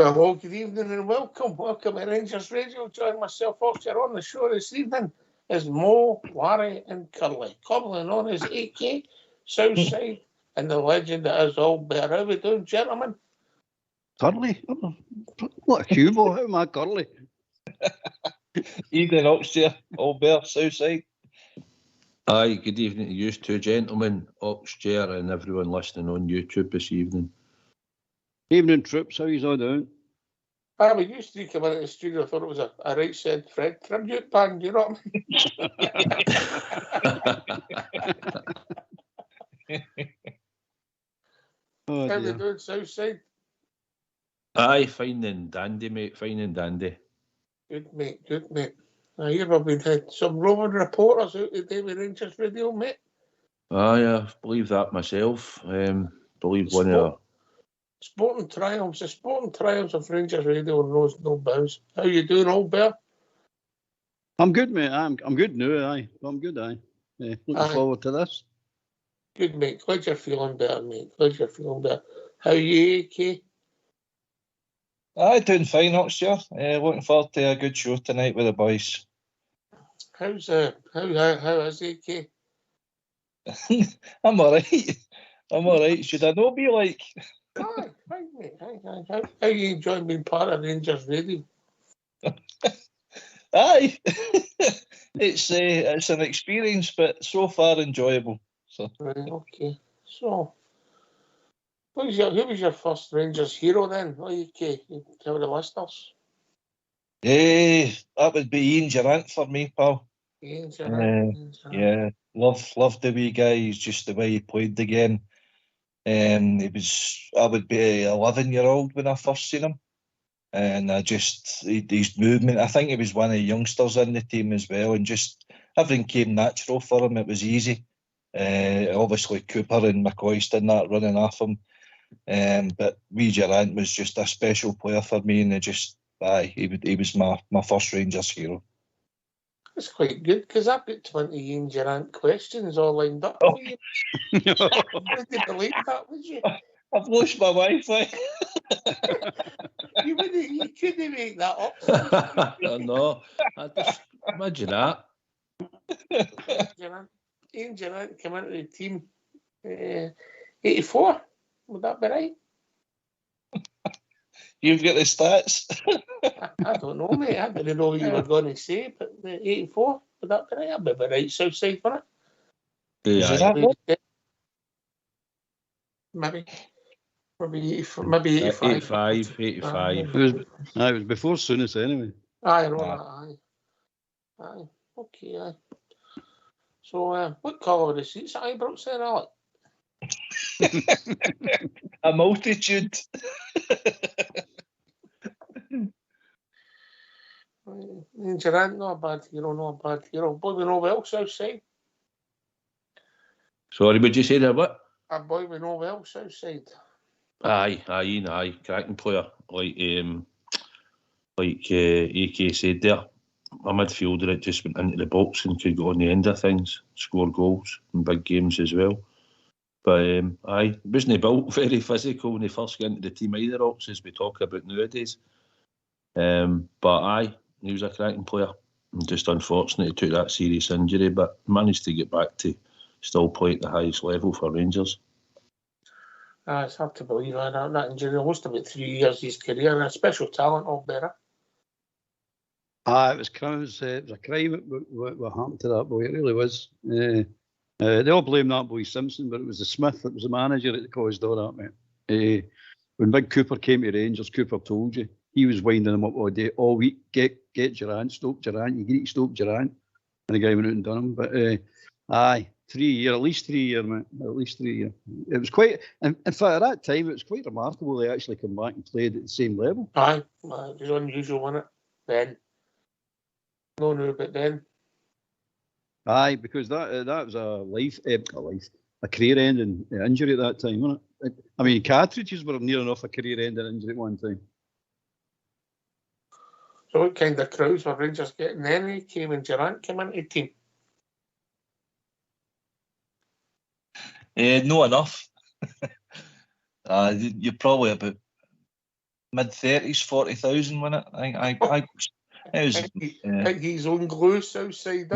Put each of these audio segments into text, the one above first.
Hello, good evening and welcome. Welcome to Rangers Radio. Join myself, Foxer, on the show this evening is Mo, Larry and Curly, commonly known as AK, Southside, and the legend that is all bear. How we doing, gentlemen? Curly? What a cubo, how am I Curly? Evening, Oxshire, all bear, Southside. Aye, good evening to you two gentlemen, Oxshire and everyone listening on YouTube this evening. Evening, Trips, how you all doing? We used to come into the studio, I thought it was a right said Fred tribute band, you know what I mean? Oh, How we doing, Southside? Aye, fine and dandy, mate, fine and dandy. Good, mate, good, mate. I hear we've had some roving reporters out today with Rangers Radio, mate. Aye, I believe that myself. Believe one of Sporting triumphs, the sporting triumphs of Rangers Radio knows no bounds. How you doing, old bear? I'm good, mate. I'm good now, aye. I'm good, aye. Looking forward to this. Good, mate. Glad you're feeling better, mate. Glad you're feeling better. How are you, AK? Aye, doing fine, Oxshire. Looking forward to a good show tonight with the boys. How is AK? I'm alright. I'm alright. Should I not be like? Aye, fine, mate. Aye. How you enjoying being part of Rangers Radio? Aye. It's an experience, but so far enjoyable. So. Right, okay. So, who was your first Rangers hero then? AK, you tell the listeners. That would be Ian Durrant for me, pal. Ian Durrant. Yeah, loved the wee guy. He's just the way he played the game. I would be 11-year-old when I first seen him, and his movement. I think he was one of the youngsters in the team as well, and just everything came natural for him. It was easy. Obviously Cooper and McCoist and that running off him, but wee Durrant was just a special player for me, and he was my first Rangers hero. That's quite good, because I've got 20 Ian Durrant questions all lined up for you. You wouldn't believe that, would you? I've lost my Wi-Fi. You couldn't make that up. No, I just imagine that. Ian Durrant came into the team 84. Would that be right? You've got the stats. I don't know, mate. I didn't know what you were going to say, but 84, would that be right? I'd be right southside for it. Yeah, Maybe 85. 85. It was before Soonest anyway. Aye, I know that, aye. Okay, aye. So, what colour were the seats at Ibrox then, Alec? A multitude. Durrant, not a bad hero. Boy, we know well, Southside. Sorry, would you say that what? A boy we know well, Southside. Aye, cracking player. Like AK said there, a midfielder that just went into the box and could go on the end of things, score goals in big games as well. But wasn't built very physical when he first got into the team either, Ox, as we talk about nowadays. But he was a cracking player. Just unfortunate he took that serious injury, but managed to get back to still play at the highest level for Rangers. It's hard to believe that injury lost about 3 years of his career, and a special talent all better. It was a crime what happened to that boy. It really was. They all blame that boy Simpson, but it was the Smith that was the manager that caused all that, mate. When Big Cooper came to Rangers, Cooper told you he was winding him up all day, all week. Get Durrant, stop Durrant. You need to stop Durrant, and the guy went out and done him. But 3 years, at least 3 years, mate. At least 3 years. It was quite. In fact, at that time, it was quite remarkable they actually come back and played at the same level. It was unusual, wasn't it? Then. No, but then. Because that was a career-ending injury at that time, wasn't it? I mean, cartridges were near enough a career-ending injury at one time. So what kind of crowds were Rangers getting then? He came and Durrant came into the team. No enough. You're probably about mid-30s, 40,000, wasn't it? It was. Think he's on glue, Southside.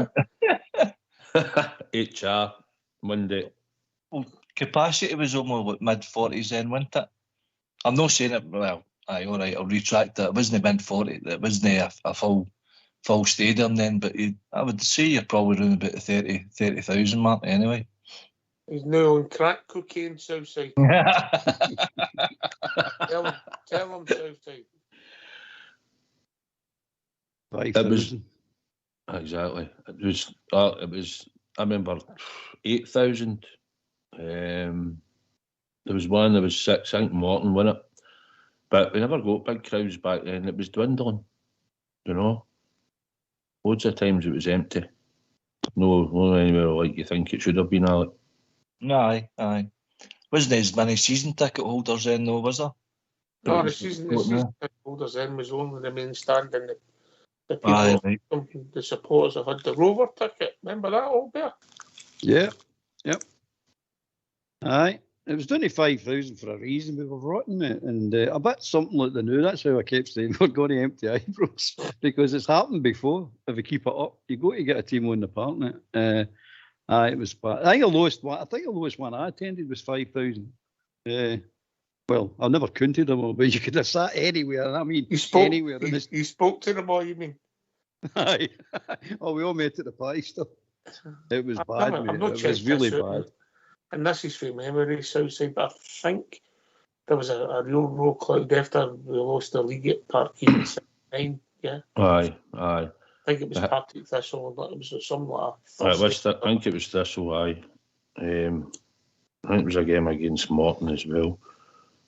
HR, Monday. Well, capacity was only like mid-40s then, wasn't it? I'm not saying it, well, aye, all right, I'll retract that. It wasn't mid-40, it wasn't a full stadium then, but I would say you're probably around about the 30,000 mark anyway. He's now on crack cocaine, Southside. Tell him, Southside. 5,000. Exactly. It was. I remember 8,000. There was one. There was 6. I think Morton won it, but we never got big crowds back then. It was dwindling. You know, loads of times it was empty. No anywhere like you think it should have been, Alec. Aye. Wasn't as many season ticket holders then, though, was there? No, the season ticket holders then was only the main stand, and the people, the supporters have had the Rover ticket. Remember that, Albert? Yeah. Yep. Aye. It was 25,000 for a reason. We were rotten, mate. And a bit something like the new. That's how I kept saying we're going to empty eyebrows. Because it's happened before. If you keep it up, you go to get a team on the park, mate. It was bad. I think the lowest one I attended was 5,000. Well, I never counted them all, but you could have sat anywhere. I mean, anywhere. You spoke to them all, you mean? Aye. Oh, we all met at the pie stuff. It was bad, mate. It was really bad. And this is from memory, Southside, but I think there was a real roll cloud after we lost the league at Parkhead in 79, yeah? Aye. I think it was Partick Thistle, but it was something like that. I think it was Thistle, aye. I think it was a game against Morton as well.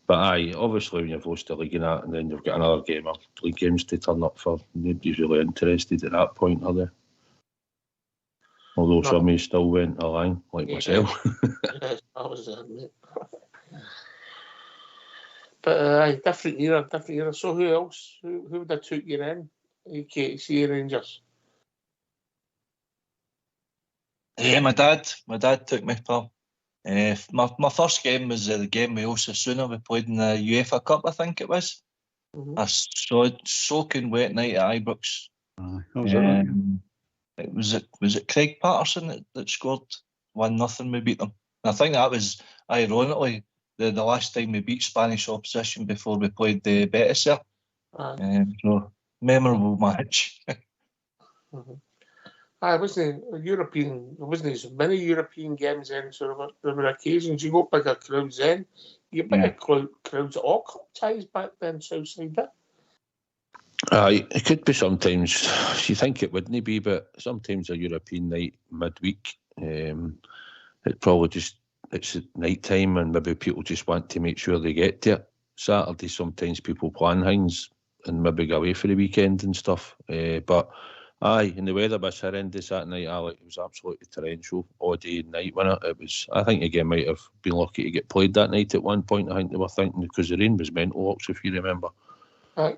But aye, obviously when you've lost the league and that, and then you've got another game of league games to turn up for, nobody's really interested at that point, are they? Although some of you still went along, like myself. Yes, that was it, mate. But different era. So who else? Who would have took you in? AKC Rangers. Yeah, my dad took me, pal. My first game was the game with Osasuna. We played in the UEFA Cup, I think it was. Mm-hmm. I saw it soaking wet night at Ibrox. Was it Craig Patterson that scored 1-0? We beat them. And I think that was ironically the last time we beat Spanish opposition before we played the Betis there. So memorable match. Mm-hmm. There wasn't as many European games then, so there were occasions you got bigger crowds then. You get bigger crowds at all cup ties back then, Southside. It could be sometimes. You think it wouldn't be, but sometimes a European night midweek, it probably just, it's at night time and maybe people just want to make sure they get to it. Saturday, sometimes people plan things and maybe go away for the weekend and stuff. But and the weather was horrendous that night, Alec. It was absolutely torrential all day and night, wasn't it? It was. I think the game might have been lucky to get played that night at one point. I think they were thinking, because the rain was mental, if you remember. Aye.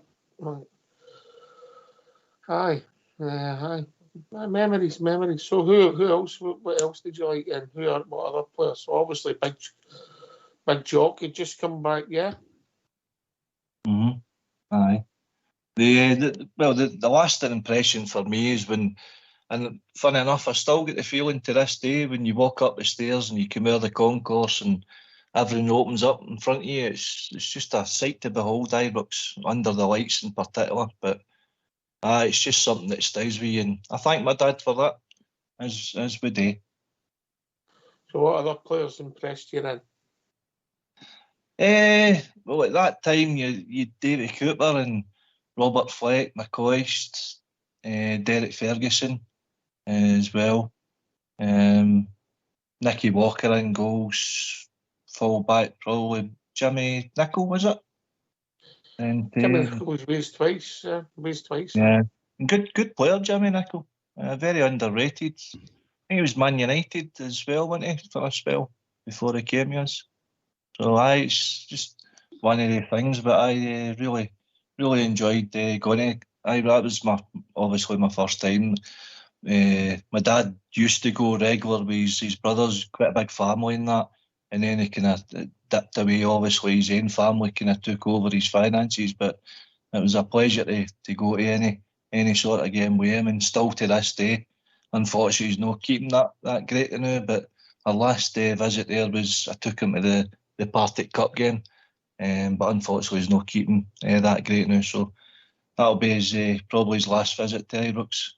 Memories. So who else? What else did you like? And what other players? So obviously, Big Jock had just come back, yeah. Aye. The lasting impression for me is when, and funny enough, I still get the feeling to this day when you walk up the stairs and you come out of the concourse and everything opens up in front of you. It's just a sight to behold, Ibrox, under the lights in particular. But it's just something that stays with you, and I thank my dad for that, as we do. So what other players impressed you then? Well, at that time, you Davy Cooper and Robert Fleck, McCoist, Derek Ferguson as well. Nicky Walker in goals, full back probably Jimmy Nicholl, was it? And Jimmy Nicholl was raised twice. Yeah, good player, Jimmy Nicholl. Very underrated. I think he was Man United as well, wasn't he, for a spell before he came to us. So it's just one of the things. But I really enjoyed going to. That was obviously my first time. My dad used to go regular with his brothers, quite a big family in that, and then he kind of dipped away. Obviously, his own family kind of took over his finances, but it was a pleasure to go to any sort of game with him, and still to this day, unfortunately, he's not keeping that great now. But our last visit there was I took him to the Partick Cup game, but unfortunately, he's not keeping that great now. So that'll be his probably his last visit to Ibrox.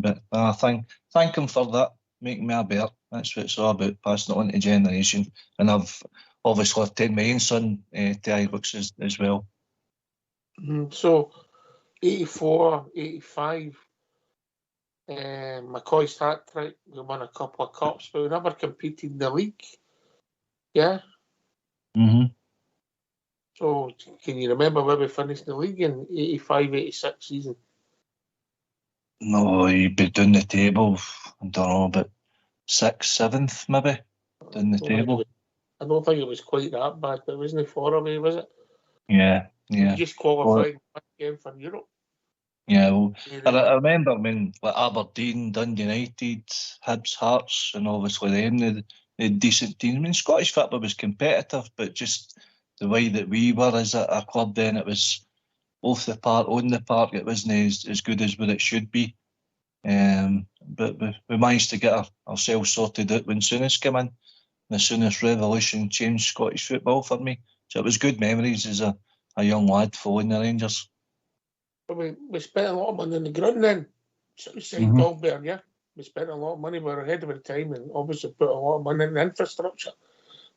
But I thank him for that, making me a bear. That's what it's all about, passing it on to generation. And I've obviously taken my own son to Ibrox as well. So, 84, 85, McCoy's hat-trick, we won a couple of cups, but we never competed in the league. Yeah? Mm-hmm. So, can you remember where we finished the league in 85, 86 season? No, you'd be down the table, I don't know, but 6th, 7th maybe, down the table. I don't think it was quite that bad, but wasn't it 4 away, was it? Yeah. You just qualified again for Europe. Yeah, well, I remember when like Aberdeen, Dundee United, Hibs, Hearts, and obviously them, the decent teams. I mean, Scottish football was competitive, but just the way that we were as a club then, it was off the park, on the park, it wasn't as good as what it should be. But we managed to get ourselves sorted out when Souness came in. The Souness revolution changed Scottish football for me. So it was good memories as a young lad following the Rangers. But we spent a lot of money on the ground then. Southside Dalberg, yeah. We spent a lot of money. We were ahead of our time and obviously put a lot of money in the infrastructure.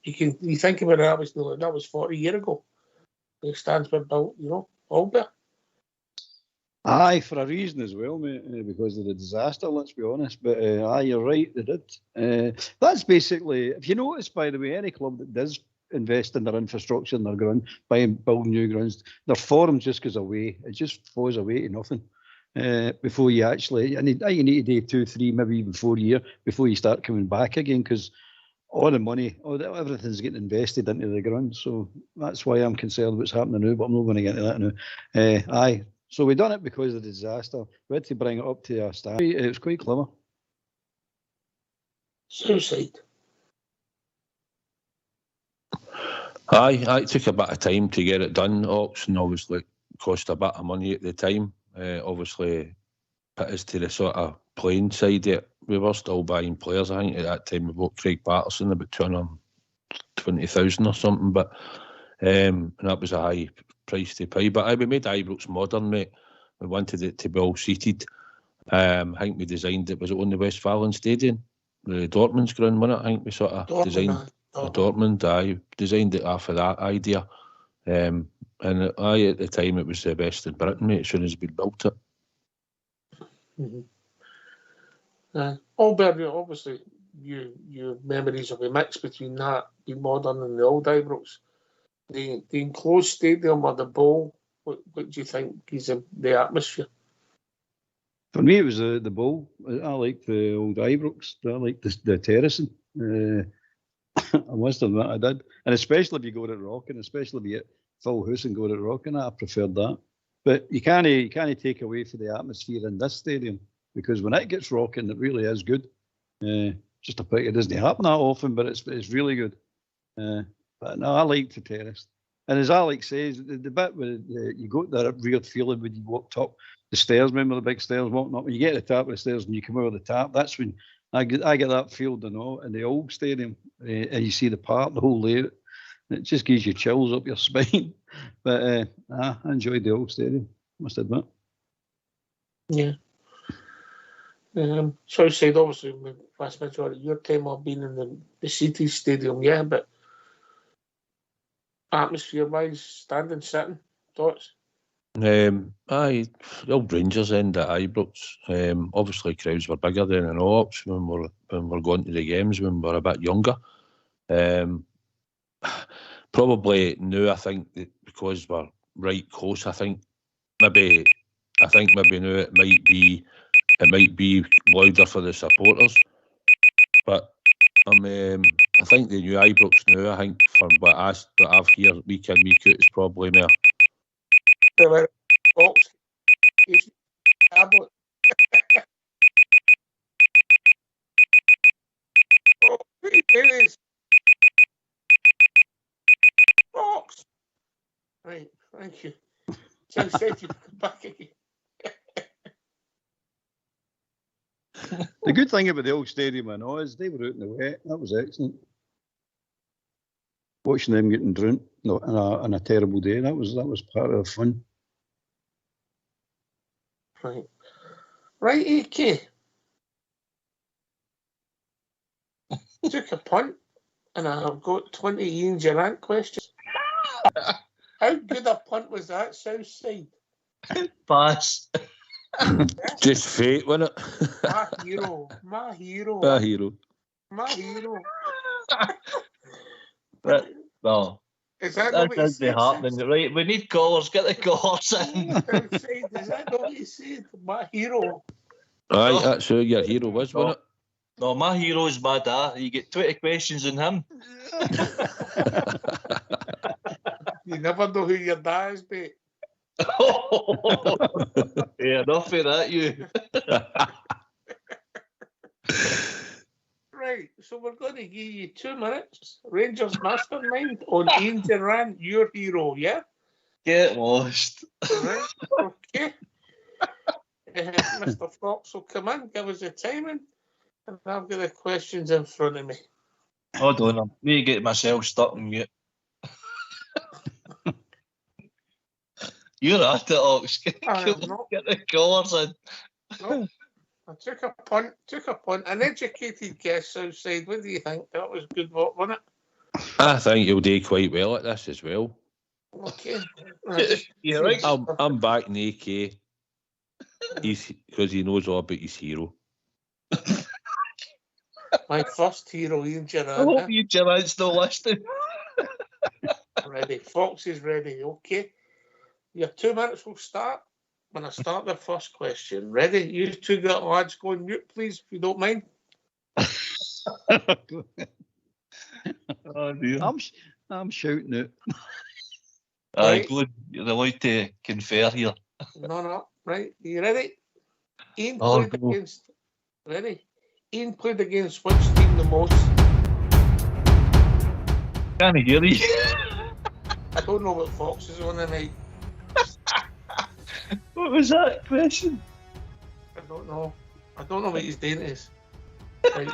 You think about it, that was 40 years ago. The stands were built, Dalberg. Aye, for a reason as well, mate, because of the disaster, let's be honest. But aye, you're right, they did. That's basically, if you notice, by the way, any club that does invest in their infrastructure and their ground, building new grounds, their form just goes away. It just falls away to nothing before you actually, and you need to do 2, 3, maybe even 4 years before you start coming back again, because all the money, everything's getting invested into the ground. So that's why I'm concerned what's happening now, but I'm not going to get into that now. Aye. So we done it because of the disaster. We had to bring it up to our staff. It was quite clever. Suicide. Aye, it took a bit of time to get it done. Auction obviously cost a bit of money at the time. Obviously put us to the sort of playing side. We were still buying players. I think at that time we bought Craig Patterson about 220,000 or something. But and that was a high price to pay. But we made Ibrox modern, mate. We wanted it to be all seated. I think we designed it. Was it on the Westfalen Stadium, the Dortmund's ground, wasn't it? I think we sort of designed Dortmund. I designed it after that idea. And at the time it was the best in Britain, mate. As soon as we built it. Alberta, obviously, your memories will be mixed between that, the modern and the old Ibrox. The enclosed stadium or the bowl, what do you think is the atmosphere? For me, it was the bowl. I liked the old Ibrox. I liked the terracing. I must admit I did. And especially if you go to Rockin, especially if you get full house and go to Rockin, I preferred that. But you can't take away from the atmosphere in this stadium, because when it gets rocking, it really is good. Just a pity it doesn't happen that often, but it's really good. But no, I like the terrace. And as Alex says, the bit where you got that weird feeling when you walked up the stairs, remember the big stairs walking up? When you get to the top of the stairs and you come over the top, that's when I get that feel, in the old stadium. And you see the park, the whole layout. It just gives you chills up your spine. But I enjoyed the old stadium, must admit. Yeah. So I said, obviously, the vast majority of your time I've been in the City Stadium, yeah, but atmosphere-wise, standing, sitting, thoughts? The old Rangers end at Ibrox. Obviously, crowds were bigger than in Ops when we're going to the games when we were a bit younger. Probably now, I think that because we're right close, I think maybe now it might be louder for the supporters. But I think the new Ibrox now, I think from what I've heard week in, week out, is probably more. Tablet. Oh, it is. Southside, you come back again. The good thing about the old stadium in Oz, they were out in the wet. That was excellent. Watching them getting drowned on a terrible day, that was part of the fun. Right, AK. Took a punt, and I've got 20 Ian Durant questions. How good a punt was that, Southside? Pass. Just fate, wasn't it? My hero. My hero. My hero. My hero. No, Is that that what you doesn't said? happen. Right, we need callers. Get the callers in. Southside, is that not what you said? My hero. Aye, that's who your hero was, wasn't it? No, my hero's my dad. You get 20 questions on him. You never know who your dad is, mate. Yeah, enough of that, you. Right, so we're going to give you 2 minutes. Rangers Mastermind on Ian Durant, your hero, yeah? Get lost. Right, okay. Mr. Fox will come in, give us the timing, and I've got the questions in front of me. Hold on, I'm going to get myself stuck in mute. You're at it, Ox. Get the callers in. No, I took a punt. An educated guess outside. What do you think? That was good work, wasn't it? I think he'll do quite well at this as well. Okay. You're right. I'm backing AK. Because he knows all about his hero. My first hero, Ian I Durant. hope you Durant's still listening. Ready. Fox is ready. Okay. Your 2 minutes will start when I start the first question. Ready? You two got lads go on mute, please, if you don't mind. Oh, dear. I'm shouting it. Aye, Right. good. You're allowed to confer here. No. Right. Are you ready? Ian Oh, played go. against. Ready? Ian played against which team the most? Can't hear you. I don't know what Fox is on tonight. What was that question? I don't know what his date is. Right.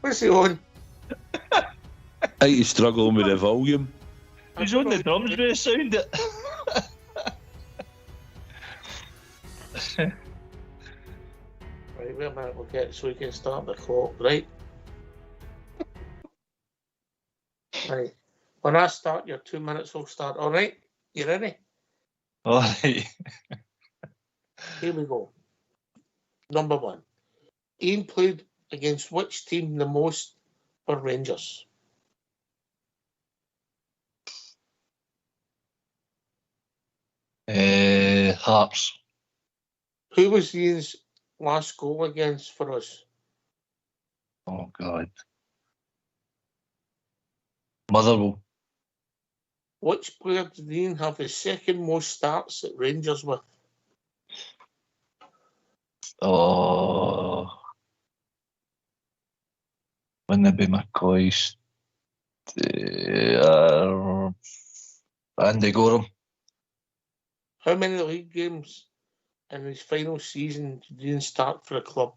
What's he on? I think he's struggling with the volume. He's on the drums, may sound it. Right, wait a minute, we'll get so we can start the clock, right? Right. When I start, your 2 minutes will start. All right? You ready? All right. Here we go. Number 1. Ian played against which team the most for Rangers? Hearts. Who was Ian's last goal against for us? Oh, God. Motherwell. Which player did Ian have the second most starts at Rangers with? Oh. Wouldn't it be McCoy? Andy Gorham. How many league games in his final season did Ian start for the club?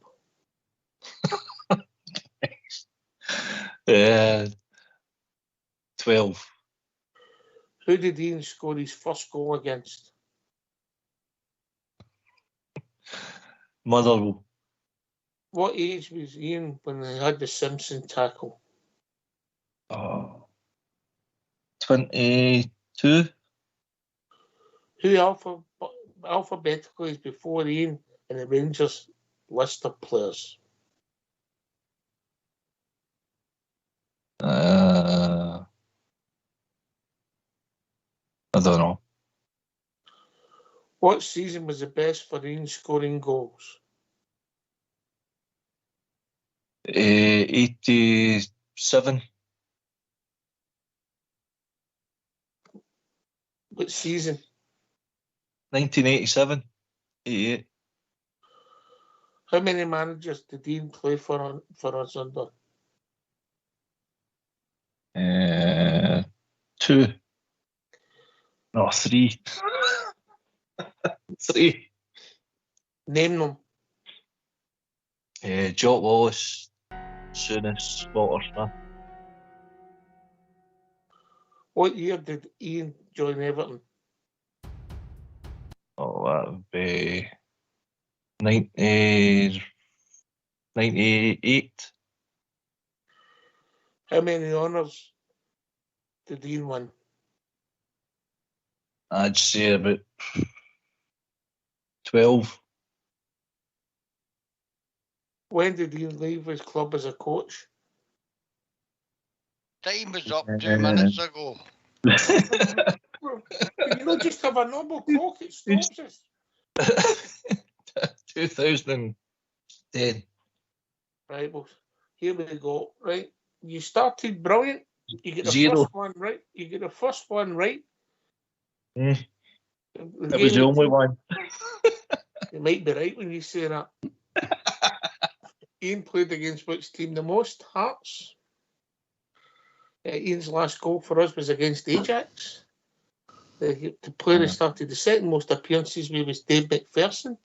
12. Who did Ian score his first goal against? Motherwell. What age was Ian when he had the Simpson tackle? Oh. 22. Who alphabetically is before Ian in the Rangers list of players? I don't know. What season was the best for Ian scoring goals? 87. What season? 1987. 88. How many managers did Ian play for us under? 2. No, 3. 3. Name them. Jock Wallace, Souness, Walter Smith. What year did Ian join Everton? Oh, that would be 98. How many honours did Ian win? I'd say about 12. When did Ian leave his club as a coach? Time was up 2 minutes ago. Can you not just have a normal clock? It stops us. 2010. Right, well, here we go. Right, you started brilliant. You get the 0. first one right. You get the first one right. That was the only one. You might be right when you say that. Ian played against which team the most? Hearts. Ian's last goal for us was against Ajax. The player who started the second most appearances with was Dave McPherson.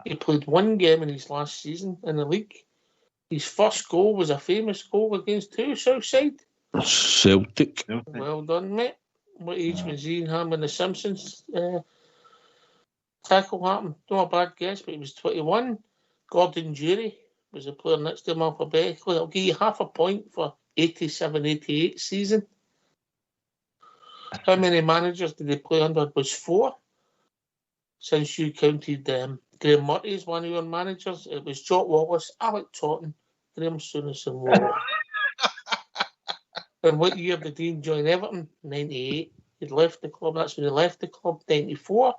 He played one game in his last season in the league. His first goal was a famous goal against who? Southside? Celtic. Well done, mate. What age was Ian Ham when the Simpsons tackle happened? Not a bad guess, but he was 21. Gordon Jury was the player next to him alphabetically. I'll give you half a point for 87-88 season. How many managers did he play under? It was 4. Since you counted Graham Murray as one of your managers, it was Jock Wallace, Alec Totten, Graham Souness and Warlock. And what year did Ian join Everton? 98. He'd left the club. That's when he left the club. 94.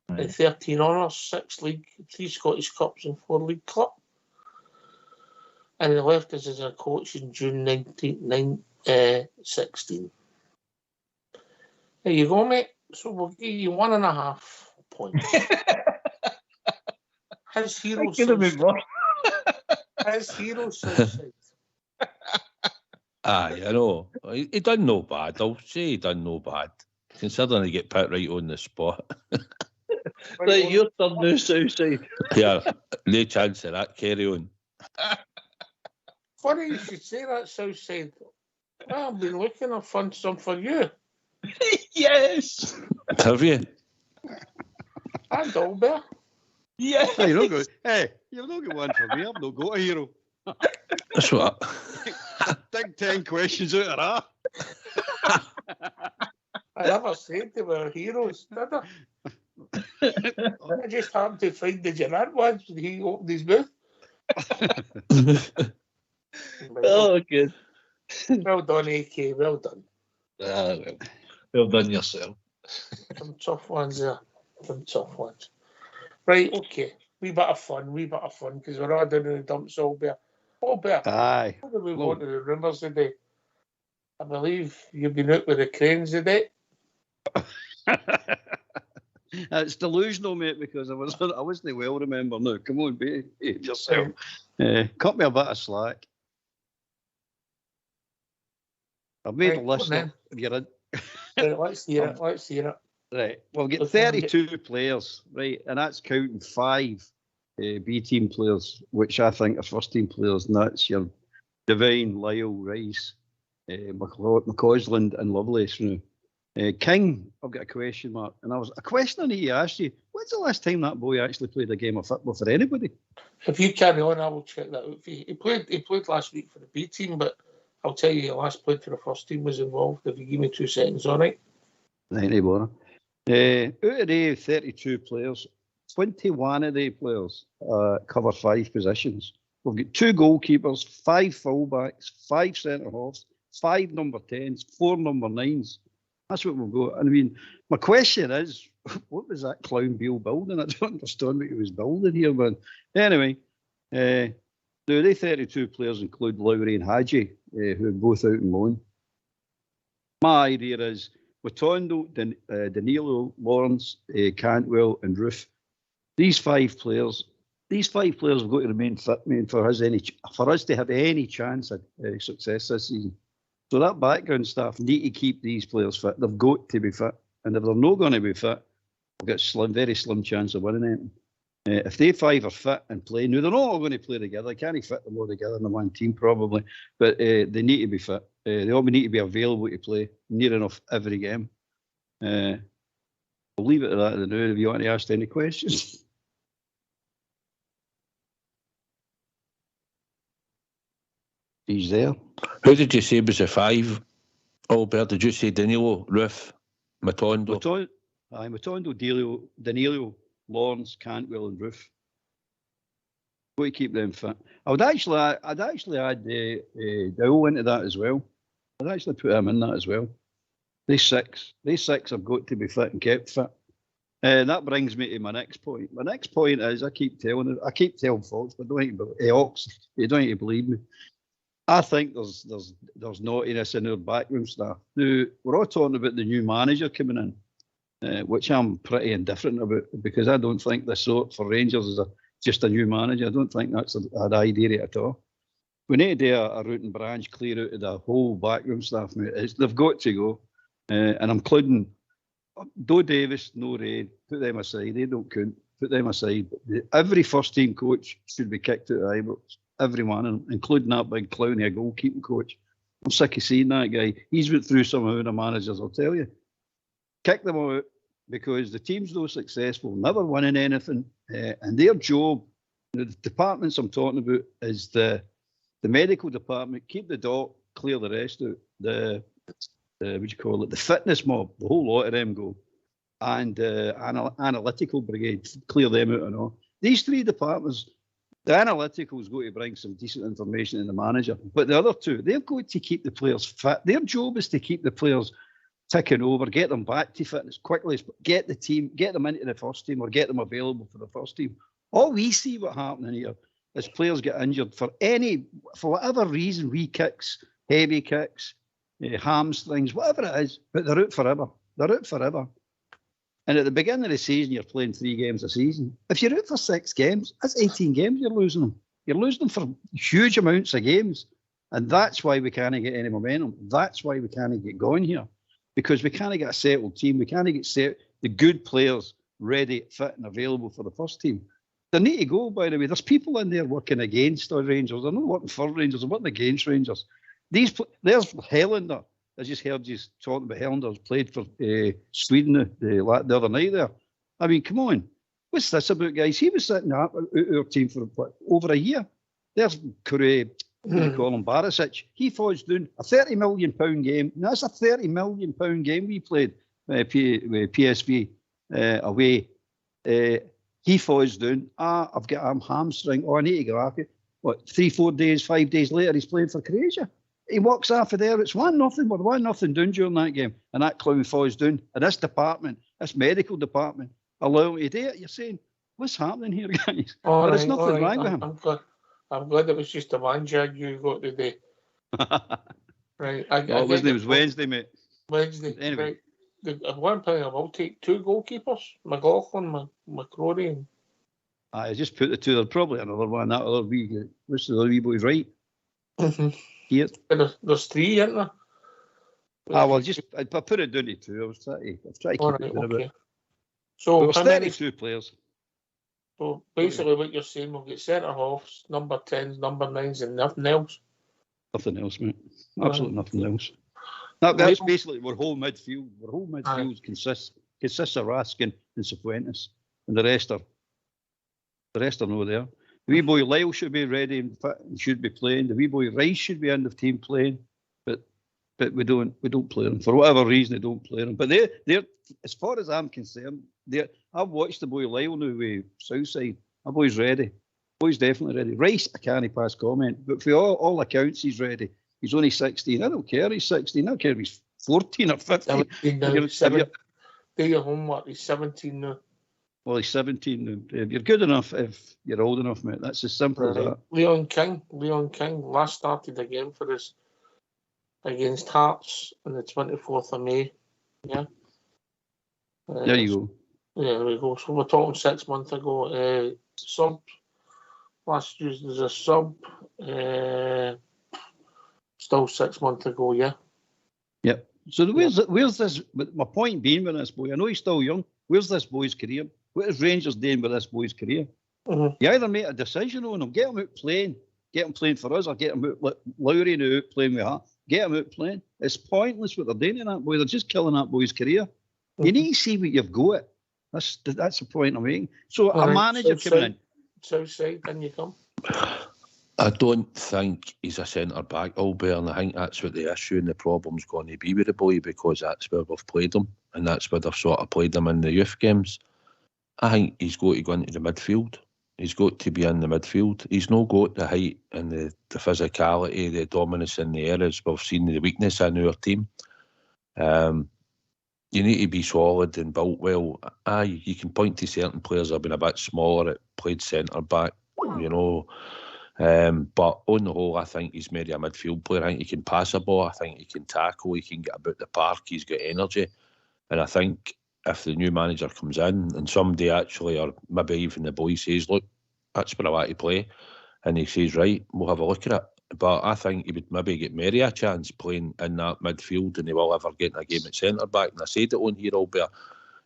And 13 honours, 6 league, 3 Scottish Cups and 4 League Cup. And he left us as a coach in June 1916. There you go, mate. So we'll give you 1.5 points. His hero Southside. Aye, I know. He done no bad. I'll say he done no bad. Considering he get put right on the spot. Right, your turn now, Southside. Yeah, no chance of that. Carry on. Funny you should say that, Southside. Well, I've been looking. I've found some for you. Yes. Have you? And Albert. Yeah. Hey, you're not good. Hey, you've not got one for me. I've not got a hero. That's what. Dig 10 questions out of that. I never said they were heroes, did I? I just happened to find the Gerard ones when he opened his mouth. Oh, good. Well done, AK. Well done. Well done yourself. Some tough ones there. Some tough ones. Right, okay. Wee bit of fun, because we're all down in the dumps, Albert. Albert, Aye. what do we want to the rumours today? I believe you've been out with the cranes today. It's delusional, mate, because I wasn't well, remember. No, come on, behave yourself. Cut me a bit of slack. I've made a list of you're in. Right, let's hear it. Right, well, we've got 32 players, right, and that's counting 5 B team players, which I think are first team players, and that's your Devine, Lyle, Rice, McCausland, and Lovelace. King, I've got a question mark, and a question I need to ask you: when's the last time that boy actually played a game of football for anybody? If you carry on, I will check that out for you. He played last week for the B team, but I'll tell you, he last played for the first team was involved. If you give me 2 seconds, all right? Right, no bother. Out of the 32 players, 21 of the players cover 5 positions. We've got 2 goalkeepers, 5 fullbacks, 5 centre halves, 5 number 10s, 4 number 9s. That's what we've got. I mean, my question is, what was that clown Beale building? I don't understand what he was building here, man. Anyway, now the 32 players include Lowry and Hadji, who are both out on loan. My idea is Watondo, Danilo, Lawrence, Cantwell, and Roof. These 5 players have got to remain fit, man, for us to have any chance at success this season. So that background staff need to keep these players fit. They've got to be fit. And if they're not going to be fit, we've got very slim chance of winning it. If they 5 are fit and play, now they're not all going to play together. They can't fit them all together in the one team probably, but they need to be fit. They all need to be available to play near enough every game. I'll leave it at that now if you want to ask any questions. He's there. Who did you say was the 5, Albert? Did you say Danilo, Roof, Matondo? Matondo, Danilo, Lawrence, Cantwell and Roof. Got to keep them fit. I'd actually add Dowell into that as well. I'd actually put him in that as well. These six have got to be fit and kept fit. That brings me to my next point. My next point is I keep telling folks, but you don't need to believe me. I think there's naughtiness in our backroom staff. Now, we're all talking about the new manager coming in, which I'm pretty indifferent about because I don't think the sort for Rangers is just a new manager. I don't think that's an idea at all. We need to do a root and branch clear out of the whole backroom staff, mate. They've got to go. And I'm including Doe Davis, no Ray, put them aside. They don't count. Put them aside. Every first team coach should be kicked out of Ibrox. Everyone, including that big clowny, a goalkeeping coach. I'm sick of seeing that guy. He's went through some of the managers, I'll tell you. Kick them all out because the team's not successful, never winning anything. And their job, the departments I'm talking about, is the medical department, keep the doc, clear the rest out. The fitness mob, the whole lot of them go. And analytical brigade, clear them out and all. These 3 departments, the analytical's got to bring some decent information in the manager. But the other 2, they've got to keep the players fit. Their job is to keep the players ticking over, get them back to fitness quickly, get them into the first team or get them available for the first team. All we see what's happening here is players get injured for whatever reason, wee kicks, heavy kicks, hamstrings, whatever it is, but they're out forever. They're out forever. And at the beginning of the season, you're playing 3 games a season. If you're out for 6 games, that's 18 games you're losing them. You're losing them for huge amounts of games. And that's why we can't get any momentum. That's why we can't get going here. Because we can't get a settled team. We can't get the good players ready, fit and available for the first team. They need to go, by the way. There's people in there working against the Rangers. They're not working for Rangers. They're working against Rangers. There's Helander. I just heard you talking about Helander, who's played for Sweden the other night there. I mean, come on. What's this about, guys? He was sitting out our team for over a year. There's Correa, call him Barisic. He falls down a £30 million game. Now, that's a £30 million game we played with PSV away. He falls down. I've got a hamstring. I need to go after it. 3-4 days, 5 days later, he's playing for Croatia. He walks off of there. It's 1-0. We're 1-0 down during that game. And that clown falls down. And this department, this medical department, allow him to do it. You're saying, what's happening here, guys? There's nothing wrong with him. I'm glad it was just a one jag you got today. Right. His name was Wednesday, mate. Wednesday. Anyway. Right. At one point, I will take 2 goalkeepers. McLaughlin, McCrory. I just put the 2. There's probably another one. That other what's the other wee boy's right? Mm-hmm. Here. There's 3, isn't there? I put it down to 2. I was trying to keep it down a bit. So there's 32 players. So basically, what you're saying, we'll get centre halves, number 10s, number 9s, and nothing else. Nothing else, mate. Absolutely nothing else. That's basically our whole midfield. Our whole midfield consists of Raskin and Cifuentes, and the rest are no there. The wee boy Lyle should be ready and fit and should be playing. The wee boy Rice should be in the team playing, but we don't play them for whatever reason. They don't play them. But they're as far as I'm concerned, I've watched the boy Lyle now with Southside. My boy's ready. Boy's definitely ready. Rice, I can't pass comment, but for all accounts, he's ready. He's only 16. I don't care. He's 16. I don't care if he's 14 or 15. 17 do your homework. He's 17 now. Well, he's 17 now. If you're good enough, if you're old enough, mate, that's as simple as that. Leon King last started again for us against Hearts on the 24th of May. Yeah. There you go. Yeah, there we go. So we're talking 6 months ago. Sub. Last Tuesday was a sub. Still 6 months ago, yeah? Yep. So where's this? But my point being with this boy, I know he's still young. Where's this boy's career? What is Rangers doing with this boy's career? Mhm. You either make a decision on him, get him out playing for us, or get him out like Lowry now out playing with her. Get him out playing. It's pointless what they're doing to that boy. They're just killing that boy's career. You need to see what you've got. That's the point I'm making. So a manager coming in. Southside, then you come. I don't think he's a centre-back, Albert, and I think that's what the issue and the problem's going to be with the boy, because that's where we've played him, and that's where they've sort of played him in the youth games. I think he's got to go into the midfield. He's got to be in the midfield. He's not got the height and the physicality, the dominance in the air, as we've seen the weakness in our team. You need to be solid and built well. Aye, you can point to certain players that have been a bit smaller that played centre-back, you know. But on the whole, I think he's maybe a midfield player. I think he can pass a ball. I think he can tackle. He can get about the park. He's got energy. And I think if the new manager comes in and somebody actually, or maybe even the boy says, look, that's where I want to play, and he says, right, we'll have a look at it. But I think he would maybe get Mary a chance playing in that midfield, and he will ever get a game at centre-back. And I said it on here, Albert,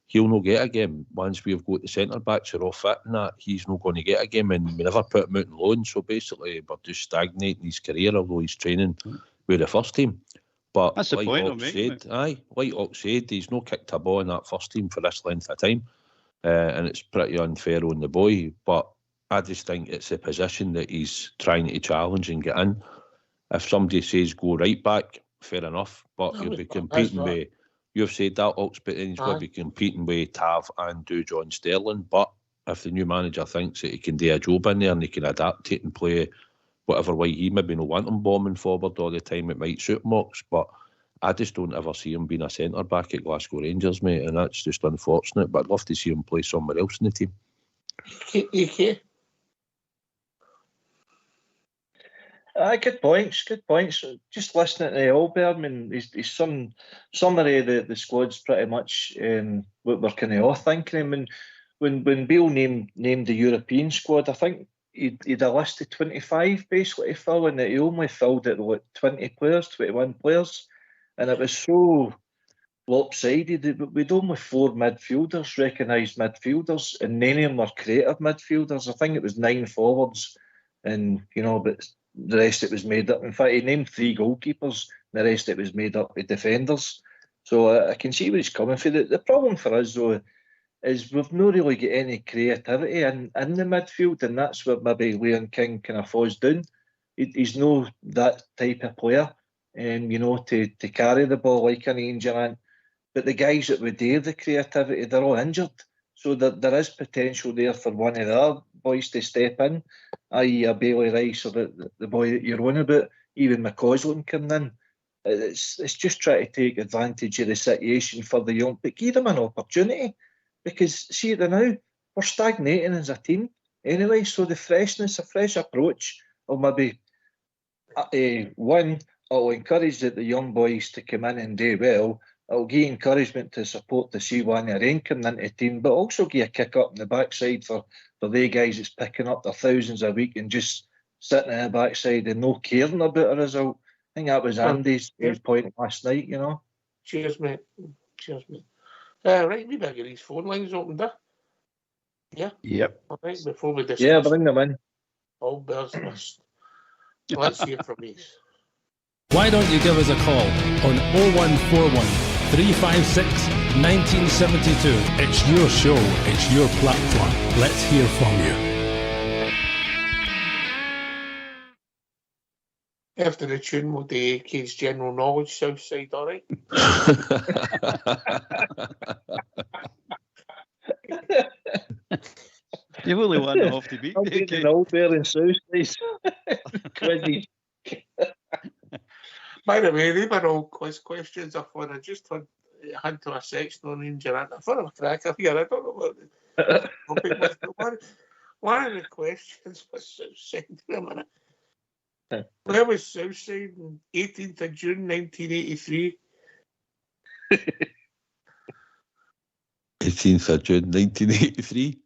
he'll not get a game. Once we've got the centre-backs are all fit and that, he's not going to get a game, and we never put him out on loan. So basically, we're just stagnating his career, although he's training with the first team. But that's the like point Ox said, like Ox said, he's not kicked a ball in that first team for this length of time, and it's pretty unfair on the boy. But I just think it's a position that he's trying to challenge and get in. If somebody says go right back, fair enough, but he'll be competing with, you've said that, Ox, but then he's going to be competing with Tav and John Sterling. But if the new manager thinks that he can do a job in there and he can adapt it and play whatever way he maybe not want him bombing forward all the time, it might suit him, Ox. But I just don't ever see him being a centre-back at Glasgow Rangers, mate, and that's just unfortunate. But I'd love to see him play somewhere else in the team. Okay. Good points. Just listening to Albert, I mean, he's summary of the squad's pretty much what we're kind of all thinking. I mean, when Beale named the European squad, I think he'd a list of 25 basically to fill, and he only filled it with 21 players, and it was so lopsided. We'd only 4 midfielders, recognised midfielders, and none of them were creative midfielders. I think it was 9 forwards, and but the rest of it was made up. In fact, he named 3 goalkeepers, and the rest of it was made up of defenders. So I can see where he's coming from. The problem for us, though, is we've not really got any creativity in the midfield, and that's what maybe Leon King kind of falls down. He's not that type of player, to carry the ball like an angel. But the guys that would do the creativity, they're all injured. So there is potential there for one of the other boys to step in, i.e. a Bailey Rice or the boy that you're on about, even McCausland coming in. It's just trying to take advantage of the situation for the young, but give them an opportunity. Because see it now, we're stagnating as a team anyway. So the freshness, a fresh approach, or maybe it'll encourage the young boys to come in and do well. It'll give encouragement to support the C1 Rain coming into the team, but also give a kick up in the backside for the guys that's picking up their thousands a week and just sitting in the backside and no caring about a result. I think that was Andy's point last night, Cheers, mate. Right, we better get these phone lines opened up. Yeah? Yep. All right, before we discuss. Yeah, bring them in. Albers list. Let's hear from these. Why don't you give us a call on 0141 356 1972. It's your show, it's your platform. Let's hear from you. After the tune, we'll do AK's general knowledge, Southside, all right? You've only one off to beat. I'm getting old there in Southside. Quizzy. By the way, they were all quiz questions. I thought I just had to a section on Ranger. I thought I was a cracker here. I don't know what the topic was, but one of the questions was Southside. Wait a minute. Where was Southside on 18th of June 1983? 18th of June 1983.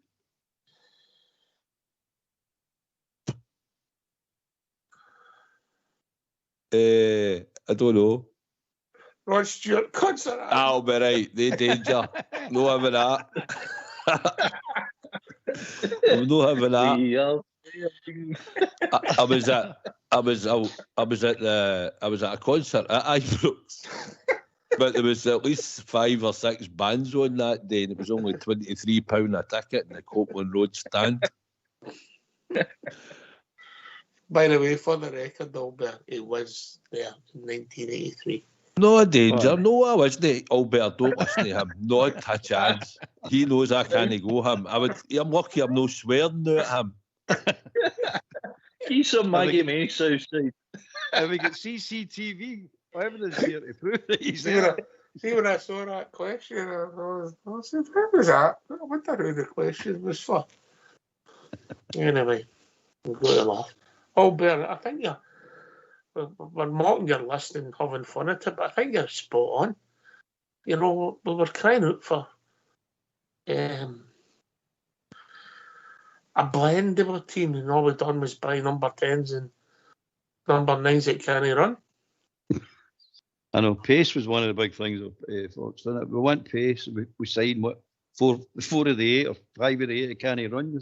I don't know. Rod Stewart concert. I'll be right. The danger. No having that. No having that. I was at a concert at Ibrox, but there was at least 5 or 6 bands on that day, and it was only £23 a ticket in the Copeland Road stand. By the way, for the record, Albert, it was there in 1983. No danger. No, I wasn't. Albert, don't listen to him. Not a chance. He knows I can't go him. I'm lucky I'm no swearing now at him. He's some Maggie May Southside. Have we got CCTV evidence here to prove that he's See, there? when I saw that question, I said, what was that? I wonder who the question was for. Anyway, we'll go to laugh. Albert, I think we're mocking your list and having fun at it, but I think you're spot on. You know, we were crying out for a blend of a team, and all we done was buy number 10s and number 9s that can't run. I know pace was one of the big things of Fox, didn't it? We want pace. We signed what 4 of the 8 or 5 of the 8 that can't run.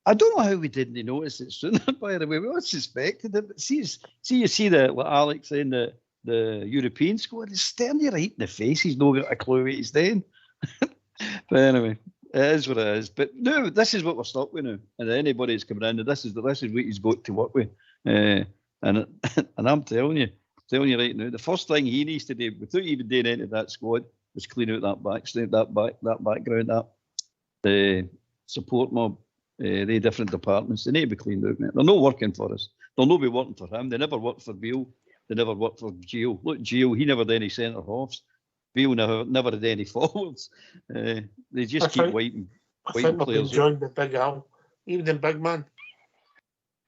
I don't know how we didn't notice it sooner. By the way, we all suspected it. But you see what Alex saying, the European squad is staring you right in the face. He's not got a clue what he's doing. But anyway, it is what it is. But no, this is what we're stuck with now. And anybody that's coming in, this is what he's got to work with. And I'm telling you right now, the first thing he needs to do, without even doing anything to that squad, was clean out that background, the support mob. The different departments, they need to be cleaned out, mate. They're not working for us. They'll not be working for him. They never worked for Beale. They never worked for Gio. Look, Gio, he never did any centre halves. Beale never did any forwards. They just keep waiting. I think we've enjoyed the big Al. Evening, big man.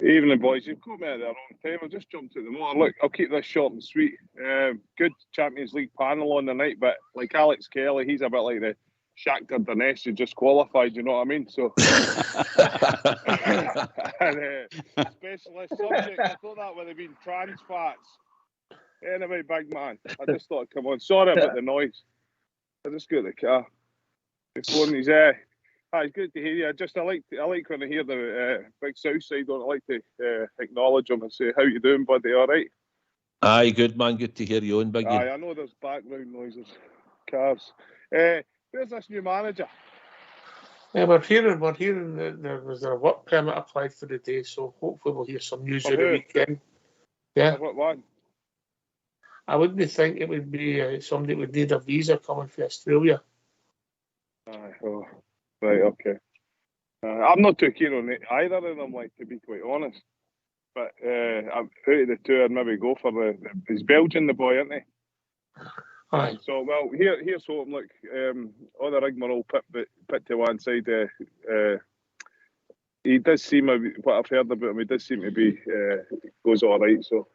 Evening, boys. You've caught me at the wrong time. I just jumped to the motor. Look, I'll keep this short and sweet. Good Champions League panel on the night, but like Alex Kelly, he's a bit like the Shakhtar Donetsk who just qualified, you know what I mean? So, and specialist subject, I thought that would have been trans fats. Anyway, big man, I just thought I'd come on. Sorry about the noise. I just got the car. Before he's it's good to hear you. I like when I hear the big South Side. I like to acknowledge them and say, how you doing, buddy? All right? Aye, good man. Good to hear you on, Biggie. Aye, I know there's background noises, cars. Where's this new manager? Yeah, we're hearing that there was a work permit applied for the day, so hopefully we'll hear some news over the weekend. Yeah. What one? I wouldn't think it would be somebody would need a visa coming from Australia. Aye, oh, right, okay. I'm not too keen on it either of them, like, to be quite honest. But I'm out of the two, I'd maybe go for he's Belgian, the boy, isn't he? Aye. So, well, here's hoping. Look, all the rigmarole put to one side. He does seem, what I've heard about him, he does seem to be goes all right. So,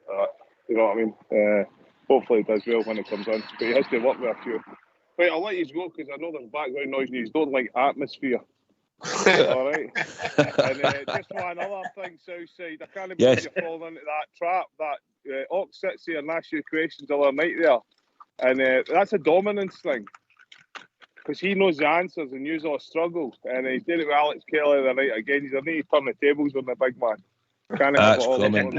you know what I mean. Hopefully, he does well when it comes on. But he has to work with a few. Right, I'll let you go because I know there's background noise and you don't like atmosphere. All right. And just one other thing, Southside. I can't believe you're falling into that trap. That Ox sits here and asks you questions all night there. And that's a dominance thing. Because he knows the answers and you all struggle. And he's doing it with Alex Kelly the night again. He's going to turn the tables on the big man. That's coming.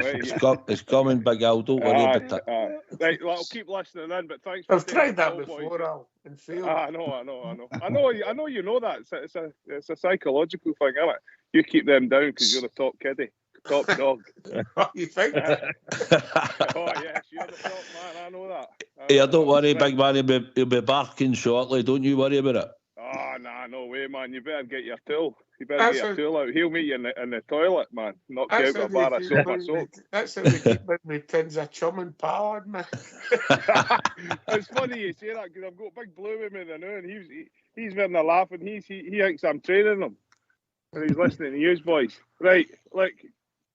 It's coming, Big Al. Don't worry about that. Right, well, I'll keep listening in, but thanks. I've tried that before, Al, and failed. I know you know that. It's a psychological thing, isn't it? You keep them down because you're the top kiddie, top dog. You think? Oh yes, you're the top man. I know that. Yeah, don't worry, big man. He'll be barking shortly. Don't you worry about it. Oh, nah, no way, man. You better get your tool. You better get your tool out. He'll meet you in the toilet, man. Knock you out with a bar of soap. That's how we keep me tins of chum and pallid, man. It's funny you say that because I've got Big Blue with me now, and he's getting a laugh, and he thinks I'm training him, and he's listening to you boys. Right, look,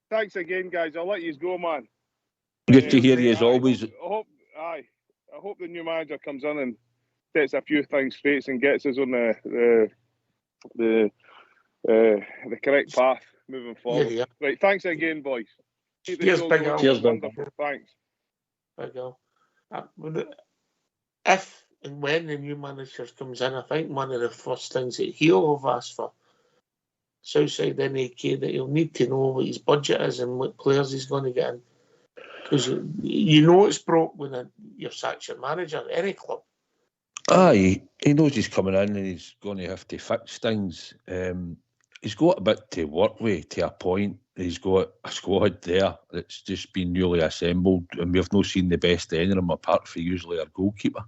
thanks again, guys. I'll let you go, man. Good to hear you as always. I hope the new manager comes in and sets a few things straight and gets us on the correct path moving forward. Yeah. Right, thanks again, boys. Cheers, Big Al. Cheers, wonderful. Thanks. Big Al. If and when the new manager comes in, I think one of the first things that he'll have asked for Southside NAK, that he'll need to know what his budget is and what players he's going to get in. Because you know it's broke when you're sacked your manager, any club. Aye, he knows he's coming in and he's going to have to fix things. He's got a bit to work with to a point. He's got a squad there that's just been newly assembled, and we've not seen the best of any of them apart from usually our goalkeeper.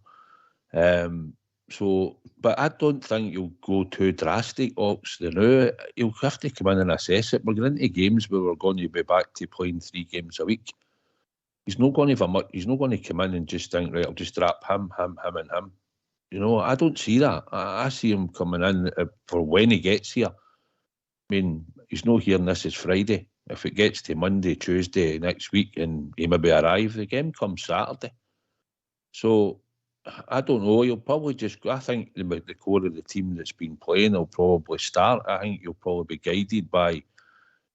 But I don't think you'll go too drastic, Ox. You'll have to come in and assess it. We're going into games where we're going to be back to playing 3 games a week. He's not going to come in and just think, right, I'll just drop him, and him. You know, I don't see that. I see him coming in for when he gets here. I mean, he's not here and this is Friday. If it gets to Monday, Tuesday next week and he maybe arrive, the game comes Saturday. So, I don't know. You'll probably I think the core of the team that's been playing will probably start. I think you'll probably be guided by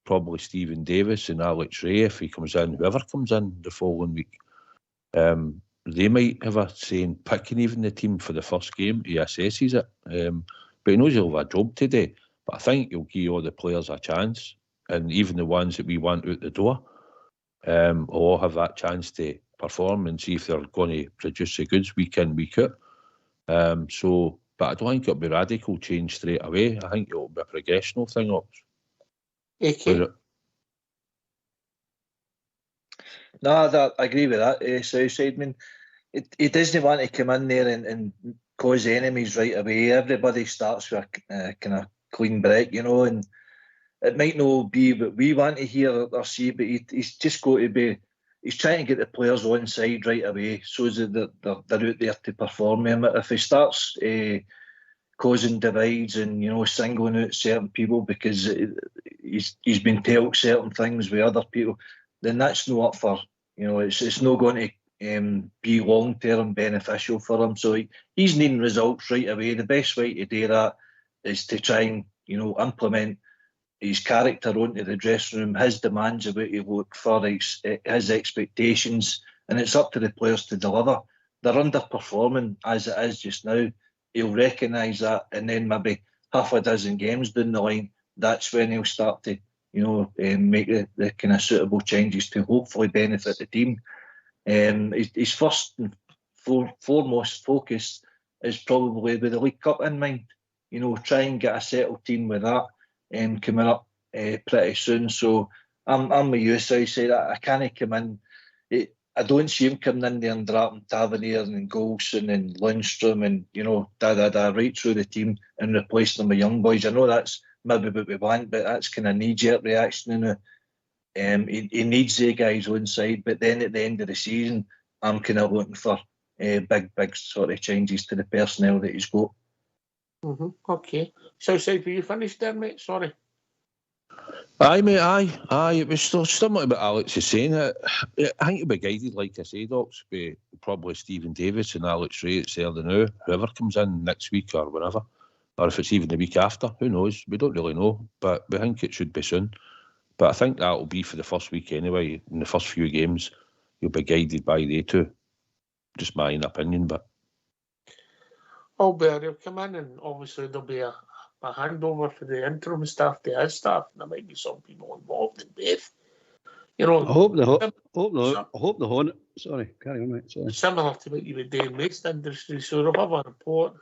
probably Stephen Davis and Alex Ray if he comes in, whoever comes in the following week. They might have a say in picking even the team for the first game. He assesses it. But he knows he'll have a job to do. But I think he'll give all the players a chance. And even the ones that we want out the door will all have that chance to perform and see if they're going to produce the goods week in, week out. But I don't think it'll be radical change straight away. I think it'll be a progressional thing. Okay. No, I agree with that. Southside, I mean, he doesn't want to come in there and cause enemies right away. Everybody starts with a kind of clean break, you know, and it might not be what we want to hear or see, but he's just got to be. He's trying to get the players on side right away so that they're out there to perform. If he starts causing divides and, you know, singling out certain people because he's been told certain things with other people, then that's not up for, you know, it's not going to be long-term beneficial for him. So he's needing results right away. The best way to do that is to try and, you know, implement his character onto the dressing room, his demands about he look for, his expectations, and it's up to the players to deliver. They're underperforming as it is just now. He'll recognise that, and then maybe half a dozen games down the line, that's when he'll start to, you know, make the kind of suitable changes to hopefully benefit the team. His first and foremost focus is probably with the League Cup in mind. You know, try and get a settled team with that coming up pretty soon. So I'm with you, Southside. I can't come in. I don't see him coming in there and dropping Tavernier and Golson and Lundstrom and, you know, right through the team and replacing them with young boys. I know that's maybe what we want, but that's kind of knee-jerk reaction. He needs the guys on side, but then at the end of the season, I'm kind of looking for big sort of changes to the personnel that he's got. Okay. Southside, were you finished there, mate? Sorry. Aye, mate, aye. It was still similar to what Alex is saying. I think it'll be guided, like I said, Ox, by probably Stephen Davis and Alex Ray at Serda now, whoever comes in next week or whenever, or if it's even the week after, who knows? We don't really know, but we think it should be soon. But I think that will be for the first week anyway. In the first few games, you'll be guided by they two. Just my opinion, but. Oh, but he'll come in and obviously there'll be a handover for the interim staff to his staff. There might be some people involved in both. You know, I hope the Hornet. Sorry, carry on, mate. Sorry. Similar to what you would do in waste industry. So they'll have a report.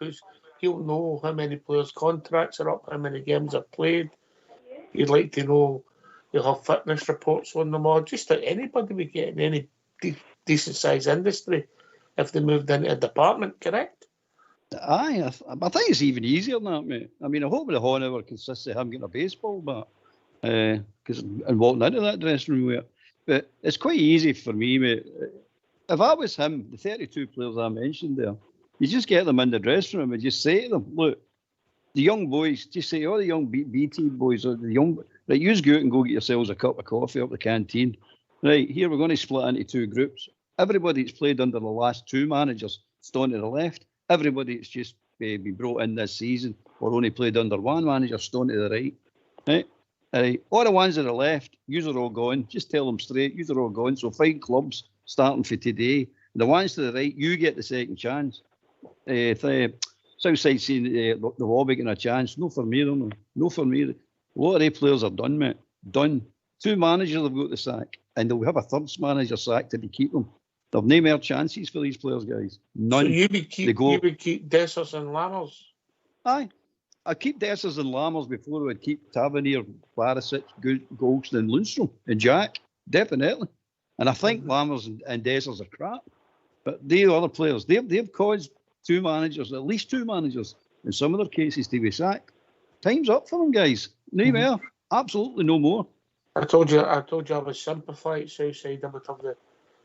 He'll know how many players' contracts are up, how many games are played. You'd like to know. You'll have fitness reports on them all. Just like anybody would get in any decent sized industry if they moved into a department, correct? Aye, I think it's even easier than that, mate. I mean, I hope the handover consists of him getting a baseball bat and walking into that dressing room with it. But it's quite easy for me, mate. If I was him, the 32 players I mentioned there, you just get them in the dressing room and just say to them, look, the young boys, just say, all the young BT boys, or the young, right, you go out and go get yourselves a cup of coffee up the canteen. Right, here we're going to split into 2 groups. Everybody that's played under the last 2 managers stand to the left. Everybody that's just been brought in this season or only played under 1 manager stand to the right. Right? All the ones that are left, yous are all gone. Just tell them straight, yous are all gone. So find clubs starting for today The ones to the right, you get the second chance. Southside saying the Lobby getting a chance. No for me, no for me. A lot of their players are done, mate. Done. 2 managers have got the sack, and they'll have a third manager sack to keep them. They've no more chances for these players, guys. None. So you would keep Dessers and Lammers? Aye. I'd keep Dessers and Lammers before I would keep Tavernier, Barisic, Goldston and Lundstrom and Jack. Definitely. And I think Lammers and Dessers are crap. But the other players, they've caused 2 managers, at least 2 managers, in some of their cases, to be sacked. Time's up for them, guys. No more. Absolutely no more. I told you I would simplify it. Southside, I would have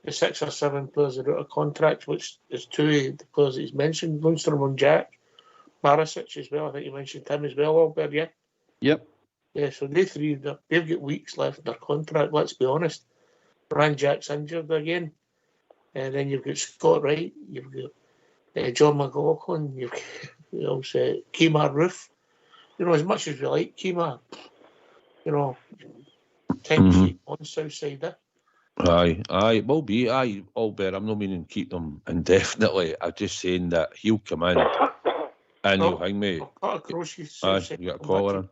the 6 or 7 players that are out of contract, which is 2 of the players that he's mentioned, Lundstrom and Jack. Barisic as well. I think you mentioned him as well, Albert, yeah? Yep. Yeah, so they 3, they've got weeks left in their contract, let's be honest. Ryan Jack's injured again. And then you've got Scott Wright, you've got John McLaughlin, you've got Kemar Roof. You know, as much as we like Kemar, you know, time to keep on Southside there. Aye, will be. Aye, Albert, I'm not meaning to keep them indefinitely. I'm just saying that he'll come in and he'll hang me. Cut across you. Aye, you got a caller in.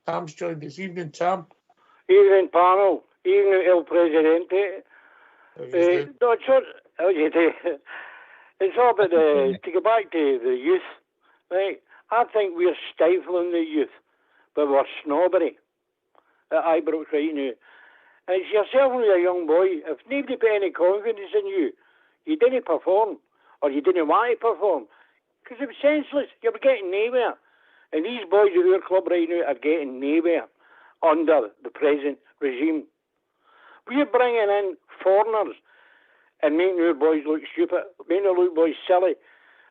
Tam's joined this evening, Tam. Evening, panel. Evening, El Presidente. How do you do? It's all about to go back to the youth, right? I think we're stifling the youth, but we're snobbery at Ibrox right now. And it's yourself when you're a young boy. If nobody put any confidence in you, you didn't perform, or you didn't want to perform, because it was senseless. You were getting nowhere. And these boys at our club right now are getting nowhere under the present regime. We're bringing in foreigners and making our boys look stupid, making our boys silly,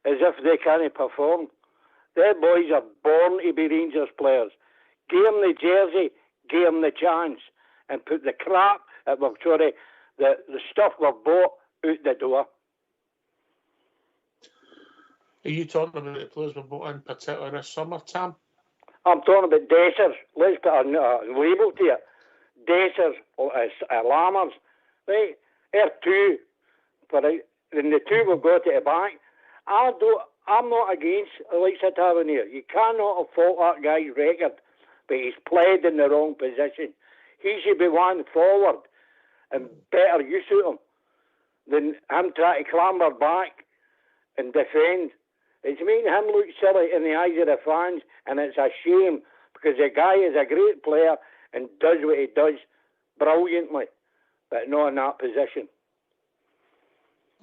as if they can't perform. Their boys are born to be Rangers players. Give them the jersey, give them the chance, and put the crap, the stuff we've bought out the door. Are you talking about the players we bought in particular this summer, Tam? I'm talking about Dessers. Let's put a label to it. Dessers, Lammers, right? They're 2. And the 2 we've got at the back. I'm not against Alexa Tavernier. You cannot fault that guy's record, but he's played in the wrong position. He should be one forward and better use of him than him trying to clamber back and defend. It's making him look silly in the eyes of the fans, and it's a shame because the guy is a great player and does what he does brilliantly, but not in that position.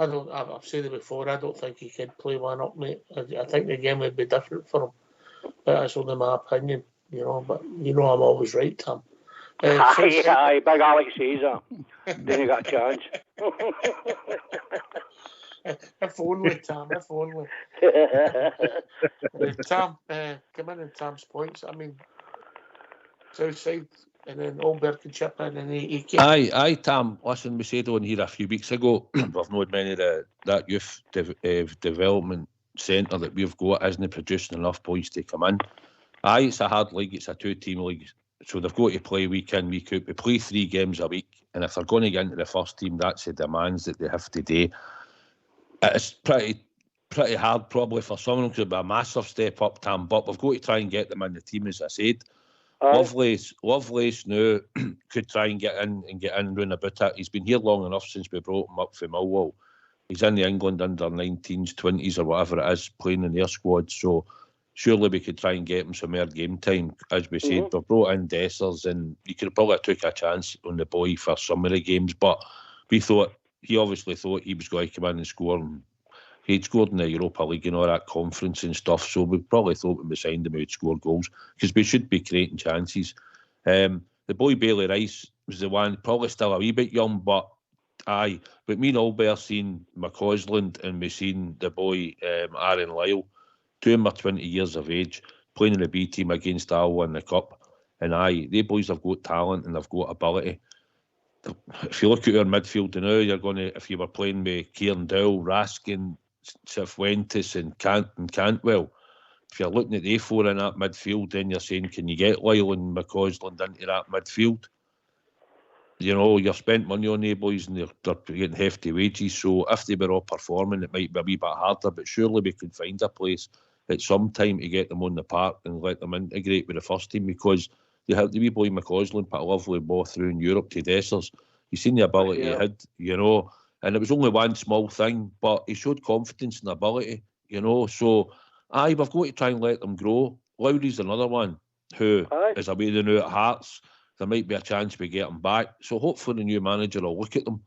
I've said it before, I don't think he could play one up, mate. I think the game would be different for him. But that's only my opinion, you know, but you know I'm always right, Tom. Aye, big Alex Caesar. Didn't got a chance. If only, Tom, if only. Tom, come in Tom's points. I mean, Southside, and then Albert can chip in and he can. Aye, Tom. Listen, we said on here a few weeks ago, we've not many that youth development centre that we've got isn't producing enough boys to come in. Aye, it's a hard league, it's a 2-team league, so they've got to play week in, week out. We play 3 games a week, and if they're going to get into the first team, that's the demands that they have to do. It's pretty hard probably for someone to be a massive step up, Tam, but we've got to try and get them in the team, as I said. Lovelace now could try and get in and run about it. He's been here long enough since we brought him up from Millwall. He's in the England under 19s, 20s or whatever it is, playing in their squad. So surely we could try and get him some more game time. As we said, we've brought in Dessers, and you could probably have took a chance on the boy for some of the games. But he obviously thought he was going to come in and score. And he'd scored in the Europa League and all that conference and stuff, so we probably thought when we signed him he'd score goals, because we should be creating chances. The boy Bailey Rice was the one, probably still a wee bit young, but aye. But me and Albert seen McCausland, and we seen the boy Aaron Lyle, 2 of them are 20 years of age, playing in the B team against Alloa in the Cup. And aye, they boys have got talent and they've got ability. If you look at our midfield now, you're going to, if you were playing with Kieran Dowell, Raskin, Cifuentes and Cantwell, if you're looking at the A4 in that midfield, then you're saying, can you get Lyle and McCausland into that midfield? you know, you've spent money on the boys and they're getting hefty wages. So if they were all performing, it might be a wee bit harder. But surely we could find a place at some time to get them on the park and let them integrate with the first team, because they have the wee boy McCausland put a lovely ball through in Europe to Dessers. You seen the ability he had, you know, and it was only one small thing, but he showed confidence and ability, you know. So, we've got to try and let them grow. Lowry's another one who is away the new at Hearts. There might be a chance we get them back. So hopefully the new manager will look at them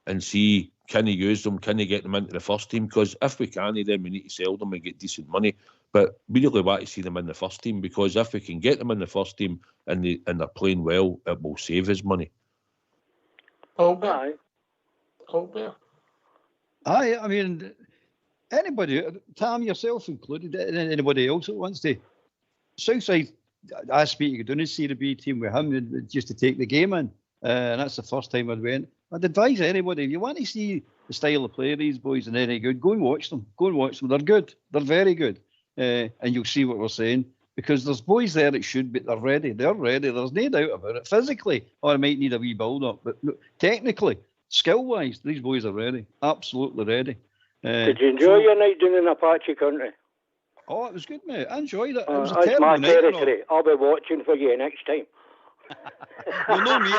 and see, can he use them? Can he get them into the first team? Because if we can, then we need to sell them and get decent money. But we really want to see them in the first team, because if we can get them in the first team and they're playing well, it will save us money. Colbert. Aye, I mean, anybody, Tam, yourself included, anybody else that wants to. Southside, I speak, you don't see the B team with him just to take the game in. And that's the first time I went. I'd advise anybody, if you want to see the style of play of these boys and any good, go and watch them. They're good. They're very good. And you'll see what we're saying. Because there's boys there that should be, they're ready. They're ready. There's no doubt about it. Physically, or it might need a wee build-up. But technically, skill-wise, these boys are ready. Absolutely ready. Did you enjoy your night down in Apache Country? Oh, it was good, mate. I enjoyed it. It was a that's terrible my night, territory. I'll be watching for you next time. Well, no, me.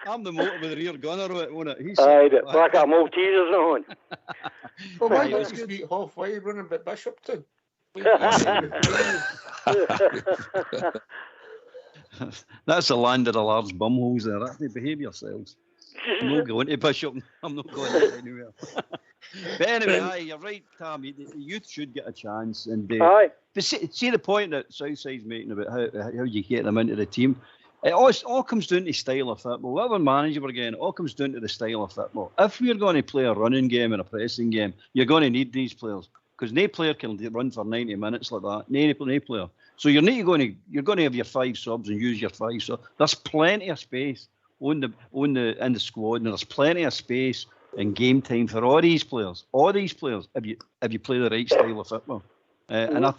I'm the motor with the rear gunner, won't it? He's like a Maltesers on. Well, why don't you beat halfway running by Bishopton? That's the land of the large bumholes there. That's the behave yourselves. I'm not going to Bishopton. I'm not going anywhere. But anyway, you're right, Tam. The youth should get a chance. And but see the point that Southside's making about how you get them into the team. It all comes down to style of football. Whatever manager we're getting, it all comes down to the style of football. If we're going to play a running game and a pressing game, you're going to need these players, because no player can run for 90 minutes like that. No player. So you're going to have your 5 subs and use your 5 subs. There's plenty of space in the squad, and there's plenty of space in game time for all these players. If you play the right style of football. And I'm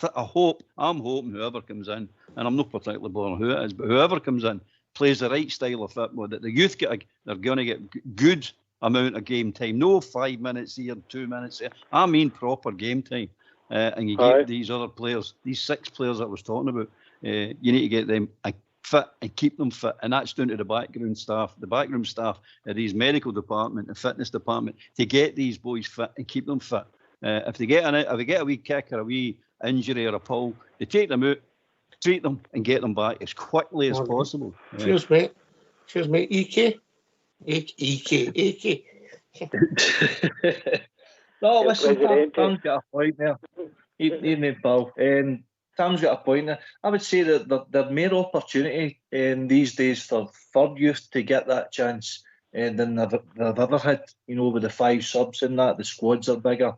hoping whoever comes in, and I'm not particularly bothered who it is, but whoever comes in plays the right style of football, that the youth they're going to get good amount of game time. No 5 minutes here, 2 minutes there. I mean proper game time. And you get these other players, these 6 players that I was talking about, you need to get them fit and keep them fit. And that's down to the backroom staff of these medical department, the fitness department, to get these boys fit and keep them fit. If they get a wee kick or a wee injury or a pull, they take them out, treat them, and get them back as quickly as possible. Cheers, mate. EK. No, listen, Tom's got a point there. Evening, Bill. Tom's got a point there. I would say that there's more opportunity these days for youth to get that chance than they've ever had. You know, with the 5 subs in that, the squads are bigger.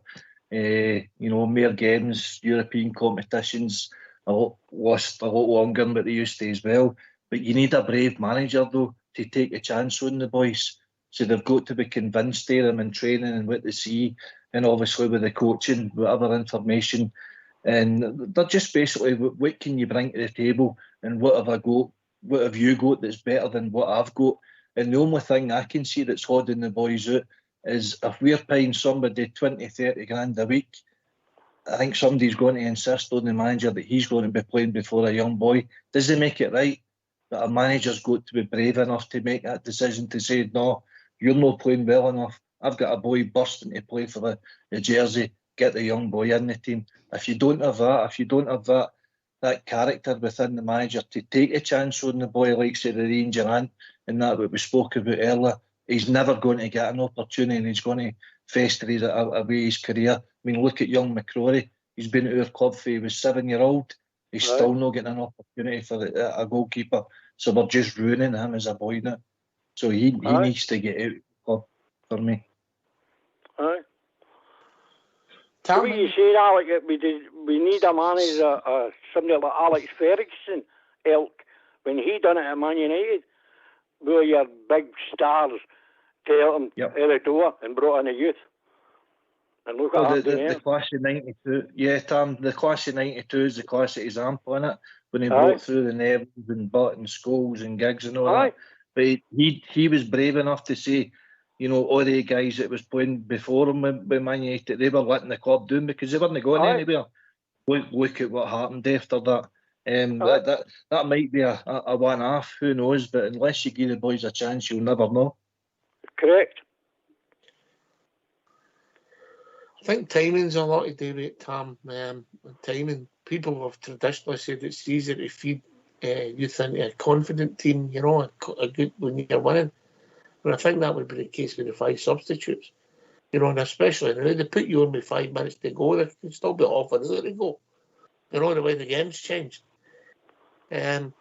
You know, more games, European competitions, a lot longer than what they used to as well. But you need a brave manager, though, to take a chance on the boys. So they've got to be convinced of them in training and what they see, and obviously with the coaching, whatever information. And they're just basically, what can you bring to the table, and what have you got that's better than what I've got? And the only thing I can see that's holding the boys out is if we're paying somebody 20, 30 grand a week, I think somebody's going to insist on the manager that he's going to be playing before a young boy. Does he make it right? But a manager's got to be brave enough to make that decision to say, no, you're not playing well enough. I've got a boy bursting to play for the jersey. Get the young boy in the team. If you don't have that character within the manager to take a chance on the boy, like say the Ranger and that what we spoke about earlier, he's never going to get an opportunity, and he's going to fester away his career. I mean, look at young McCrory. He's been at our club for he was 7-year-old. He's still not getting an opportunity for a goalkeeper. So we're just ruining him as a boy now. So he needs to get out for me. Aye. What you saying, Alec? We need a manager, somebody like Alex Ferguson, when he done it at Man United, where your big stars tell him out the door and brought in a youth. And look at the class of 92. Yeah, Tom, the class of 92 is the classic example, isn't it? When he brought through the Nevins and Butt and Scholes and Giggs and all that. But he was brave enough to say, you know, all the guys that was playing before him with Man United, they were letting the club down because they weren't going anywhere. Look at what happened after that. That might be a one-off, who knows? But unless you give the boys a chance, you'll never know. Correct. I think timing's a lot to do with it, Tam. Timing. People have traditionally said it's easier to feed youth into a confident team, you know, a good when you're winning. But I think that would be the case with the 5 substitutes. You know, and especially now they put you on with 5 minutes to go, they can still be off an hour to go. You know, the way the game's changed. But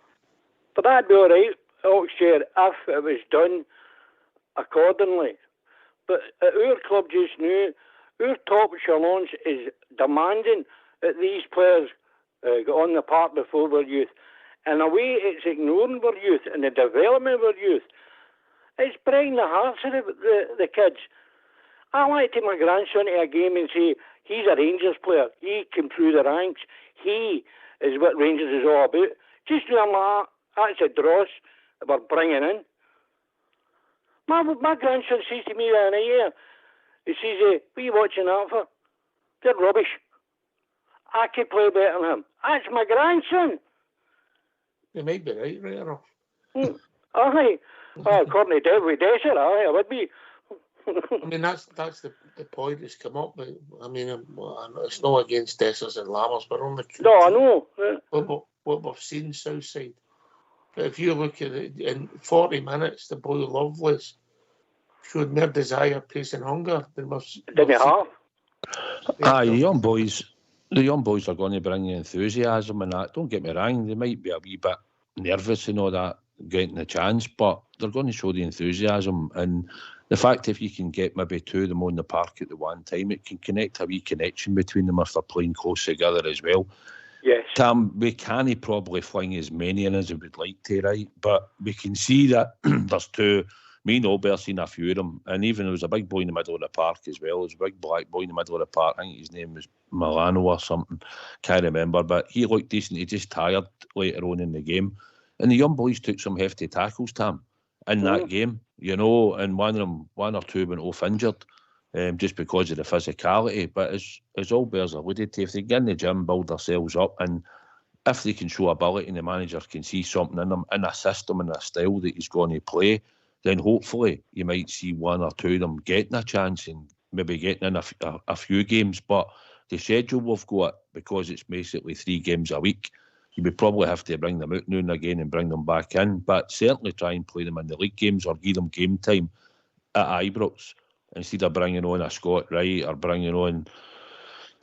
that'd be all right, Oxshare, if it was done accordingly. But at our club just now, our top echelons is demanding that these players get on the park before their youth. In a way, it's ignoring their youth and the development of their youth. It's breaking the hearts of the kids. I like to take my grandson to a game and say, he's a Rangers player. He came through the ranks. He is what Rangers is all about. Just do that's a dross that we're bringing in. My grandson says to me the other year, he says, what are you watching that for? They're rubbish. I could play better than him. That's my grandson. You might be right enough. Aye. According to David Desser, I would be. I mean, that's the point that's come up. But I mean, it's not against Dessers and Lammers, but on the no, I know. What we've seen Southside. But if you look at it in 40 minutes, the boy Lovelace showed more desire, pace, and hunger than didn't have. Aye, the young boys are going to bring the enthusiasm and that. Don't get me wrong, they might be a wee bit nervous and all that, getting the chance, but they're going to show the enthusiasm. And the fact if you can get maybe 2 of them on the park at the one time, it can connect a wee connection between them if they're playing close together as well. Yes. Tam, we can't probably fling as many in as we would like to, right? But we can see that there's 2. Me and Albert seen a few of them, and even there was a big boy in the middle of the park as well. There was a big black boy in the middle of the park. I think his name was Milano or something. Can't remember, but he looked decent. He just tired later on in the game. And the young boys took some hefty tackles, Tam, in that game, you know, and one or two went off injured just because of the physicality. But as Albert's alluded to, if they get in the gym, build themselves up, and if they can show ability and the manager can see something in them, in a system and a style that he's going to play, then hopefully you might see 1 or 2 of them getting a chance and maybe getting in a few games. But the schedule we've got, because it's basically 3 games a week, you would probably have to bring them out now and again and bring them back in. But certainly try and play them in the league games or give them game time at Ibrox instead of bringing on a Scott Wright or bringing on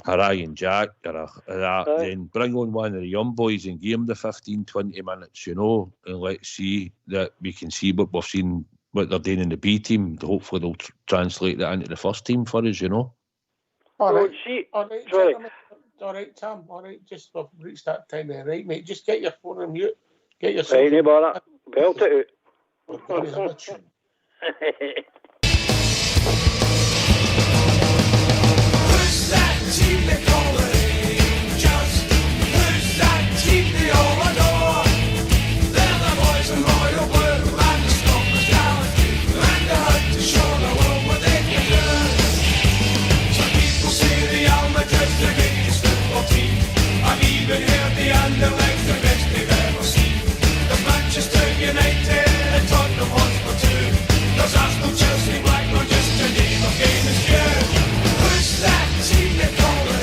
a Ryan Jack or that. Then bring on one of the young boys and give them the 15, 20 minutes, you know, and let's see that we can see what we've seen, what they're doing in the B team. Hopefully they'll translate that into the first team for us, you know. All right. Sorry. All right, Tom. All right, just we've reached that time there, right, mate? Just get your phone on mute. Get your. Right, no bother. Belt it out. We're going to have a tune. Who's that team they call the Rangers? Who's that team they all adore? They're the boys in royal blue and the Scotland's gallantry, and they're out to show the world what they can do. Some people say Real Madrid's the greatest football team. I've even heard the Anderlecht's the best they've ever seen. There's Manchester United and Tottenham Hotspur too. There's Arsenal, Chelsea, Blackburn, just to name a famous few. Who's that team they call the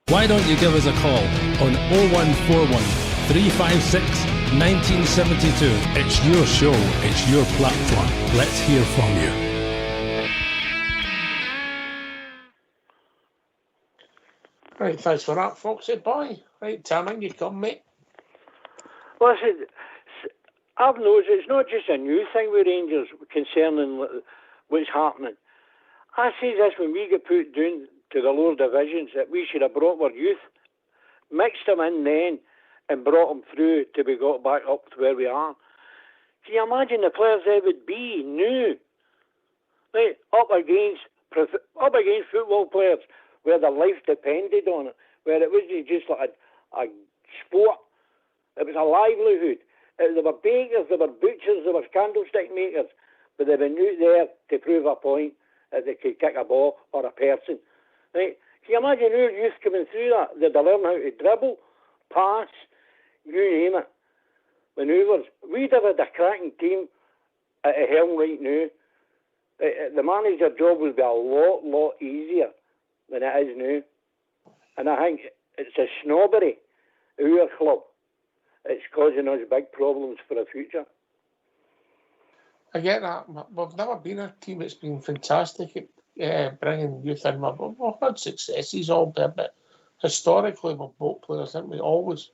Why don't you give us a call on 0141 356 1972. It's your show, it's your platform. Let's hear from you. Right, thanks for that, Foxy boy. Right, Taman, you come, mate. Listen, I've noticed it's not just a new thing with Rangers concerning what's happening. I see this when we get put down to the lower divisions, that we should have brought our youth, mixed them in then, and brought them through till we got back up to where we are. Can you imagine the players they would be new? Right, up against football players where their life depended on it, where it wasn't just like a sport, it was a livelihood. There were bakers, there were butchers, there were candlestick makers, but they were new there to prove a point that they could kick a ball or a person. Right? Can you imagine our youth coming through that? They'd learn how to dribble, pass, you name it. Manoeuvres. We'd have had a cracking team at the helm right now. The manager job would be a lot easier than it is now. And I think it's a snobbery of our club. It's causing us big problems for the future. I get that. We've never been a team that's been fantastic at bringing youth in. We've had successes all there, but historically we've bought players, haven't we? Always.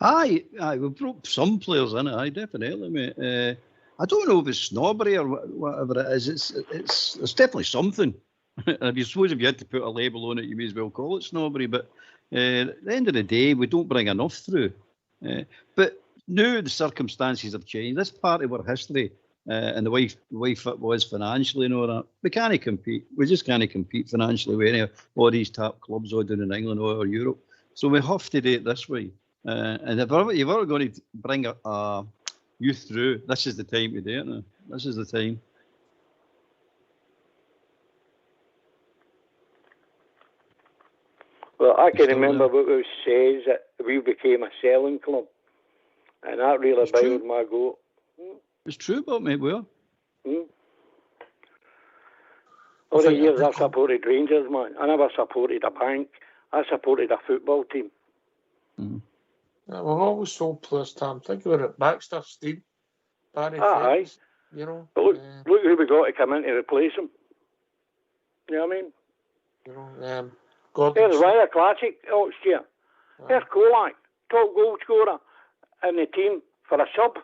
Aye, we brought some players in it. Aye, definitely, mate. I don't know if it's snobbery or whatever it is. It's definitely something. If you had to put a label on it, you may as well call it snobbery. But at the end of the day, we don't bring enough through. But now the circumstances have changed. That's part of our history and the way football is financially and all that. We can't compete. We just can't compete financially with any of all these top clubs all down in England or Europe. So we have to do it this way. And if you're ever going to bring a youth through, this is the time to do it now. This is the time. Well, I can remember what it says that we became a selling club. And that really bothered my goat. It's true about me, well. All the years I've supported Rangers, man. I never supported a bank. I supported a football team. Yeah, we've always sold players, Tom. Think about it. Baxter, Steve, Barry. Aye. You know. But look who we got to come in to replace him. You know what I mean? You know, Gordon. There's Ryder Classic last year. There's Kolak, top goal scorer in the team for a sub.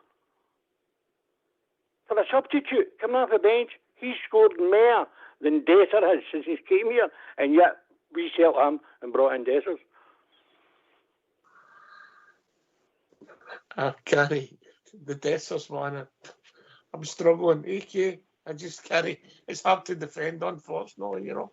For a substitute, coming off the bench, he's scored more than Desser has since he came here, and yet we sold him and brought in Dessers. I carry the Dessers one. I'm struggling. AK, I just carry. It's hard to defend, unfortunately, you know.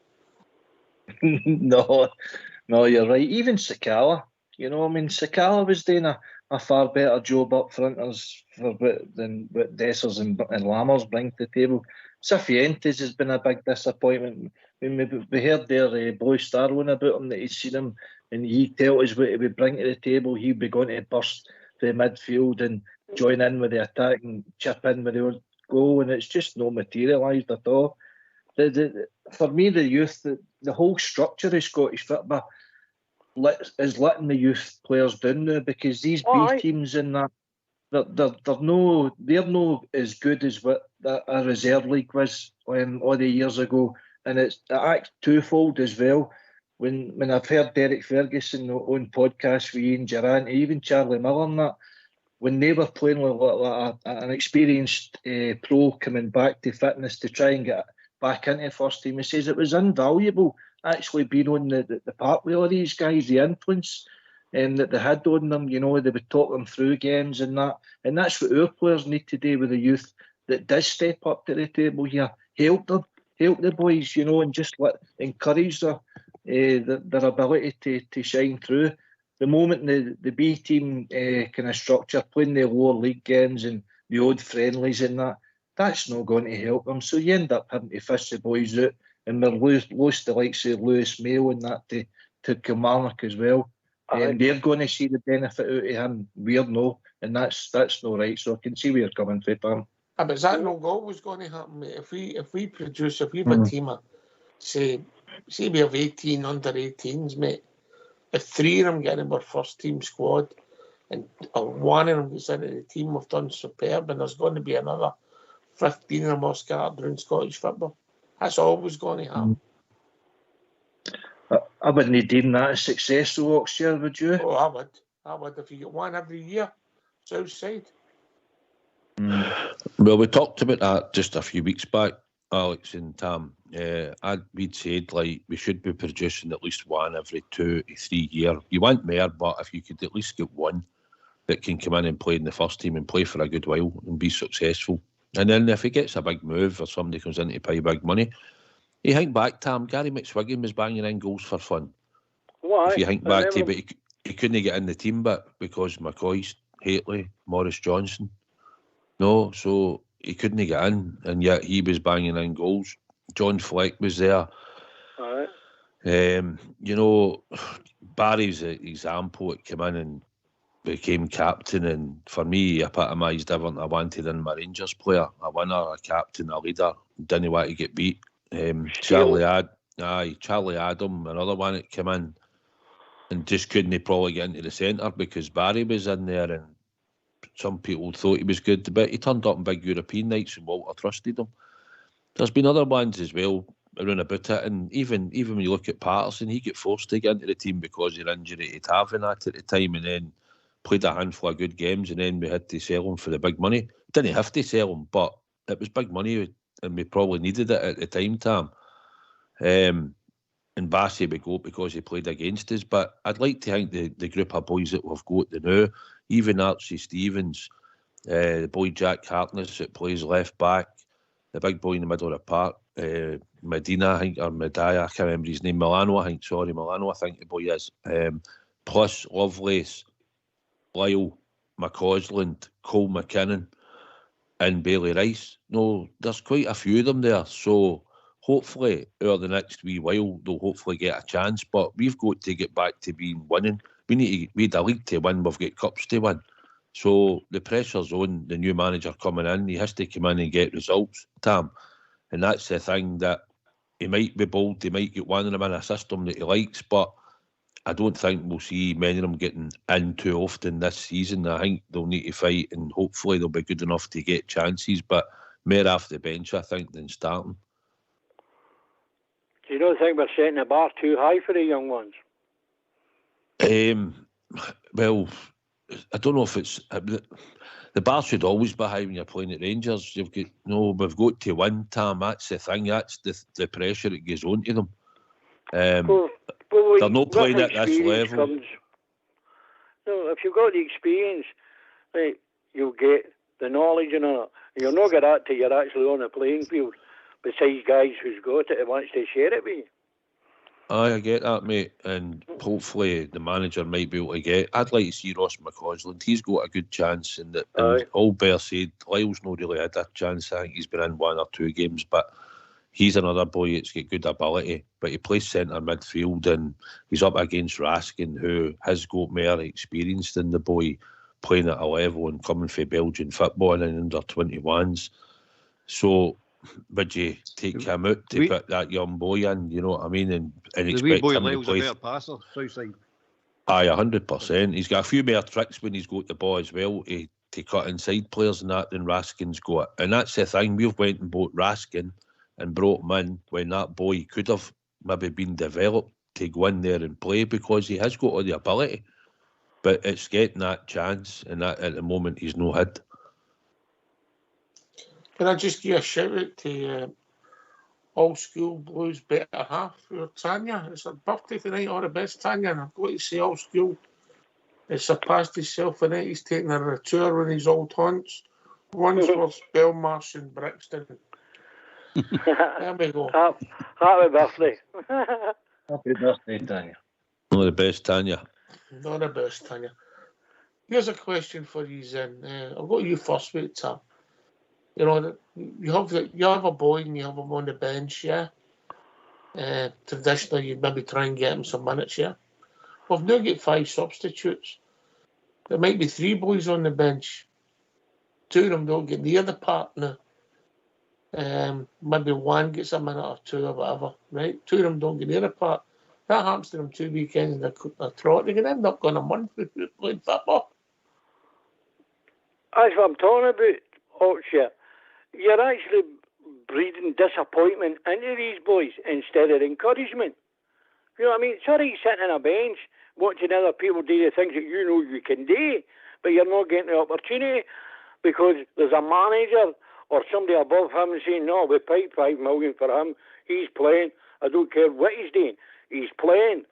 No, you're right. Even Sakala, you know, I mean, Sakala was doing a far better job up front than what Dessers and Lammers bring to the table. Cifuentes has been a big disappointment. I mean, we heard there Blue Star one about him, that he's seen him and he tell us what he would bring to the table. He'd be going to burst the midfield and join in with the attack and chip in with the goal, and it's just not materialised at all. For me, the youth, the whole structure of Scottish football is letting the youth players down now, because these B teams in that they're no as good as what a reserve league was all the years ago, and it acts twofold as well. When I've heard Derek Ferguson on podcasts with Ian Durrant, even Charlie Miller and that, when they were playing with an experienced pro coming back to fitness to try and get back into the first team, he says it was invaluable actually being on the park with all these guys, the influence that they had on them. You know, they would talk them through games and that. And that's what our players need to do with the youth that does step up to the table here. Help them, help the boys, you know, and just encourage their ability to shine through. The moment the B team kind of structure, playing the lower league games and the odd friendlies and that's not going to help them. So you end up having to fish the boys out, and we're lost the likes of Lewis Mayo and that to Kilmarnock as well. And they're going to see the benefit out of him. We're no, and that's not right. So I can see where you're coming from, Pam. But is that not always going to happen, mate? If we have a team of, say, see we have 18 under 18s, mate. If 3 of them get in our first team squad and one of them gets into the team, we've done superb, and there's going to be another 15 of them all scattered around Scottish football. That's always going to happen. I wouldn't deem that a success, though, Oxshire, would you? Oh, I would. If you get one every year, South Side. Well, we talked about that just a few weeks back, Alex and Tam. We'd said like we should be producing at least one every 2 to 3 years. You want more, but if you could at least get one that can come in and play in the first team and play for a good while and be successful. And then if he gets a big move or somebody comes in to pay big money, you think back, Tam, Gary McSwiggan was banging in goals for fun. Why? If you think back to it, but he couldn't get in the team but because McCoy, Haitley, Morris Johnson. No, so he couldn't get in, and yet he was banging in goals. John Fleck was there. All right. You know, Barry's an example. It came in and became captain, and for me, he epitomised everything I wanted in my Rangers player: a winner, a captain, a leader. Didn't want to get beat. Charlie Adam, another one that came in and just couldn't probably get into the centre because Barry was in there, and some people thought he was good, but he turned up in big European nights and Walter trusted him. There's been other ones as well around about it, and even when you look at Patterson, he got forced to get into the team because of the injury he'd have in that at the time, and then played a handful of good games, and then we had to sell him for the big money. Didn't have to sell him, but it was big money, and we probably needed it at the time, Tam. And Bassey would go because he played against us, but I'd like to think the group of boys that we've got the now, even Archie Stevens, the boy Jack Hartness that plays left back, the big boy in the middle of the park, Medina, I think, or Medaya, I can't remember his name, Milano, I think the boy is. Plus Lovelace, Lyle, McCausland, Cole McKinnon, and Bailey Rice. No, there's quite a few of them there, so hopefully over the next wee while they'll hopefully get a chance, but we've got to get back to being winning. We had a league to win, we've got cups to win. So the pressure's on the new manager coming in. He has to come in and get results, Tam. And that's the thing, that he might be bold, he might get one of them in a system that he likes, but I don't think we'll see many of them getting in too often this season. I think they'll need to fight, and hopefully they'll be good enough to get chances, but more off the bench, I think, than starting. Do you don't think we're setting the bar too high for the young ones? Well, I don't know if it's... The bar should always be high when you're playing at Rangers. We've got to win, Tam. That's the thing. That's the pressure that goes on to them. They're not playing at this level. No, if you've got the experience, right, you'll get the knowledge and all that. You'll not get that till you're actually on the playing field, besides guys who's got it and wants to share it with you. I get that, mate, and hopefully the manager might be able to get... I'd like to see Ross McCausland. He's got a good chance, and all Bear said, Lyle's not really had a chance. I think he's been in 1 or 2 games, but he's another boy that's got good ability, but he plays centre midfield, and he's up against Raskin, who has got more experience than the boy playing at a level and coming for Belgian football and under 21s. So would you take him out to put that young boy in, you know what I mean, and expect him to play? A better passer, Southside. Aye, 100%. He's got a few more tricks when he's got the ball as well to cut inside players and that than Raskin's got. And that's the thing, we've went and bought Raskin and brought him in when that boy could have maybe been developed to go in there and play, because he has got all the ability. But it's getting that chance, and that at the moment he's no had. Can I just give a shout out to Old School Blues better half for Tanya? It's her birthday tonight, all the best, Tanya, and I've got to say Old School has surpassed himself in it. He's taking her a tour with his old haunts, Wandsworth, Belmarsh and Brixton. There we go. Happy birthday. Happy birthday, Tanya. All the best, Tanya. All the best, Tanya. Here's a question for you, Zen. I'll go to you first, wait, Tom. You know, you have a boy and you have him on the bench, yeah? Traditionally, you'd maybe try and get him some minutes, yeah? We've now got 5 substitutes. There might be 3 boys on the bench. 2 of them don't get near the park now. Maybe one gets a minute or two or whatever, right? Two of them don't get near a part. That happens to them 2 weekends and they're trot. They can end up going a month without playing football. That's what I'm talking about, Oxford. You're actually breeding disappointment into these boys instead of encouragement. You know what I mean? It's all right sitting on a bench watching other people do the things that you know you can do, but you're not getting the opportunity because there's a manager or somebody above him saying, no, we paid $5 million for him. He's playing. I don't care what he's doing. He's playing.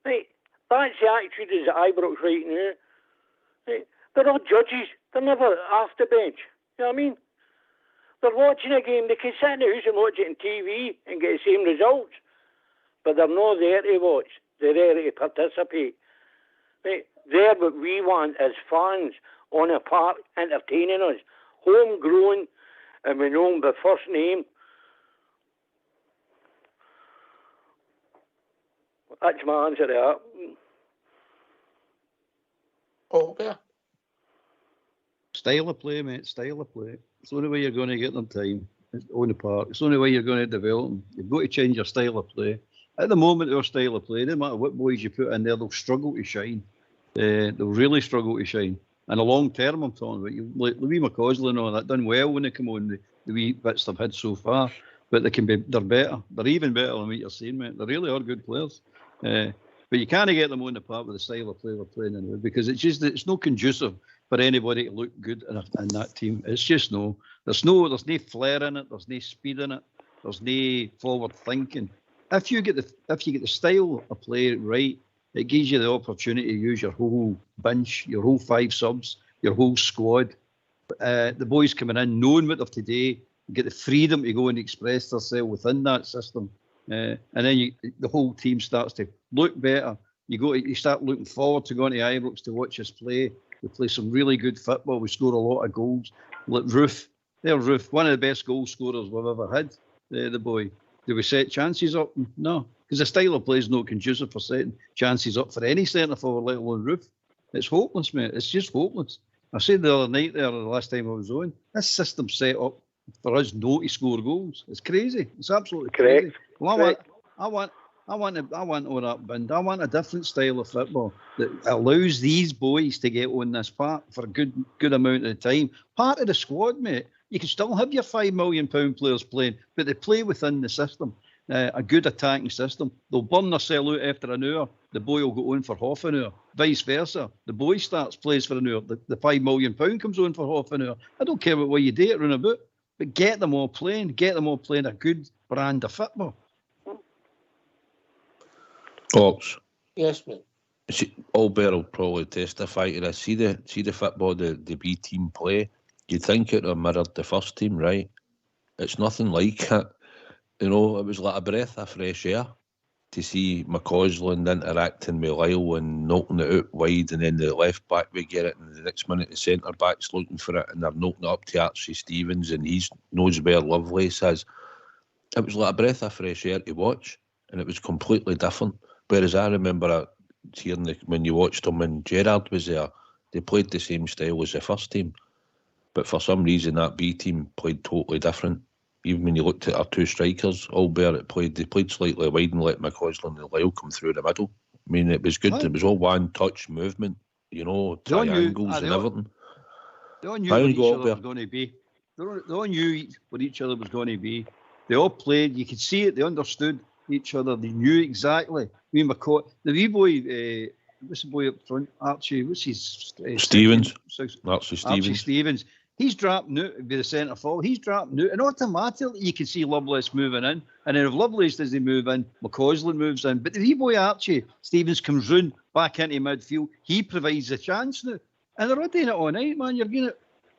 Right? That's the attitude of the Ibrox right now. Right? They're all judges. They're never off the bench. You know what I mean? They're watching a game. They can sit in the house and watch it on TV and get the same results. But they're not there to watch. They're there to participate. Right? They're what we want as fans on a park entertaining us. Homegrown, and we know them by first name. That's my answer to that. Oh, yeah. Style of play, mate. Style of play. It's the only way you're going to get them time on the park. It's the only way you're going to develop them. You've got to change your style of play. At the moment, their style of play, no matter what boys you put in there, they'll struggle to shine. They'll really struggle to shine. And a long term, I'm talking about. Like Louis McCausland and all that done well when they come on, the wee bits they've had so far. But they're better. They're even better than what you're saying, mate. They really are good players. But you can't get them on the park with the style of play they're playing in, because it's not conducive for anybody to look good in that team. It's just no. There's no flair in it. There's no speed in it. There's no forward thinking. If you get the style of play right, it gives you the opportunity to use your whole bench, your whole 5 subs, your whole squad. The boys coming in, knowing what they're today, get the freedom to go and express themselves within that system. And then the whole team starts to look better. You start looking forward to going to Ibrox to watch us play. We play some really good football. We score a lot of goals. Like Roof, one of the best goal scorers we've ever had, the boy. Do we set chances up? No, because the style of play is not conducive for setting chances up for any centre forward, let alone Roof. It's hopeless, mate. It's just hopeless. I said the other night there, the last time I was on, this system's set up for us not to score goals. It's crazy. It's absolutely crazy. Well, I want all that bend. I want a different style of football that allows these boys to get on this park for a good amount of time. Part of the squad, mate. You can still have your £5 million players playing, but they play within the system. A good attacking system. They'll burn their cell out after an hour. The boy will go on for half an hour. Vice versa. The boy plays for an hour. The £5 million comes on for half an hour. I don't care what way you do it, run about, but get them all playing. Get them all playing a good brand of football. Ox. Yes, mate. Albert will probably testify to this. See the football the B team play. You'd think it mirrored the first team, right? It's nothing like it. You know, it was like a breath of fresh air to see McCausland interacting with Lyle and knocking it out wide, and then the left back we get it, and the next minute the centre back's looking for it, and they're knocking it up to Archie Stevens, and he knows where Lovelace is. It was like a breath of fresh air to watch, and it was completely different. Whereas I remember hearing when you watched them when Gerrard was there, they played the same style as the first team. But for some reason, that B team played totally different. Even when you looked at our 2 strikers, Albert they played slightly wide and let McCausland and Lyle come through the middle. I mean, it was good. It was all one-touch movement, triangles and everything. They all knew what each other was going to be. They all knew what each other was going to be. They all played. You could see it. They understood each other. They knew exactly. I mean, the wee boy, what's the boy up front? Archie, what's his... Stevens. Archie Stevens. He's dropping out with the centre forward. He's dropping out, and automatically you can see Lovelace moving in. And then if Lovelace doesn't move in, McCausland moves in. But the wee boy Archie Stevens comes round back into midfield. He provides a chance now, and they're all doing it all night, man. You're going to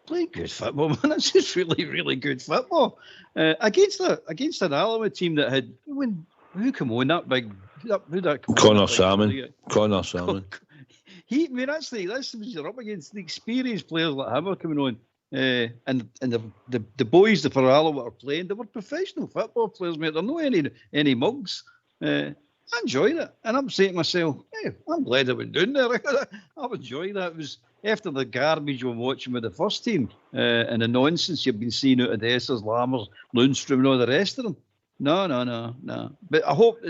play good football, man. It's just really, really good football against an Alloa team that had who come on that big. Who that Connor Salmon. Connor Salmon. That's what you're up against. The experienced players like him are coming on. And the boys that for Alloa are playing, they were professional football players, mate. They're not any mugs. I enjoyed it, and I'm saying to myself, hey, I'm glad I went down there. I've enjoyed that. after the garbage we're watching with the first team and the nonsense you've been seeing out of Dessers, Lammers, Lundstrom and all the rest of them. No. But I hope,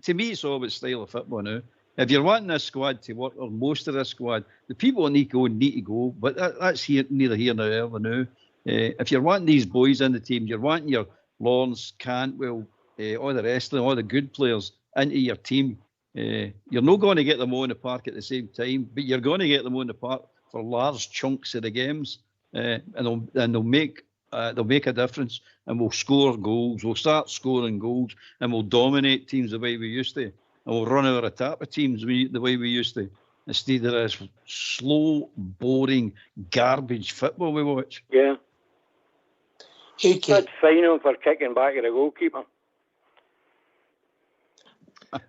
to me, it's all about style of football now. If you're wanting this squad to work, or most of this squad, the people that need to go, but that's neither here nor there now. If you're wanting these boys in the team, you're wanting your Lawrence, Cantwell, all the rest of them, all the good players into your team. You're not going to get them all in the park at the same time, but you're going to get them on the park for large chunks of the games, and they'll make a difference, and we'll score goals. We'll start scoring goals, and we'll dominate teams the way we used to, and we'll run over the top of teams the way we used to, instead of this slow, boring, garbage football we watch. Yeah. That's final for kicking back at the goalkeeper.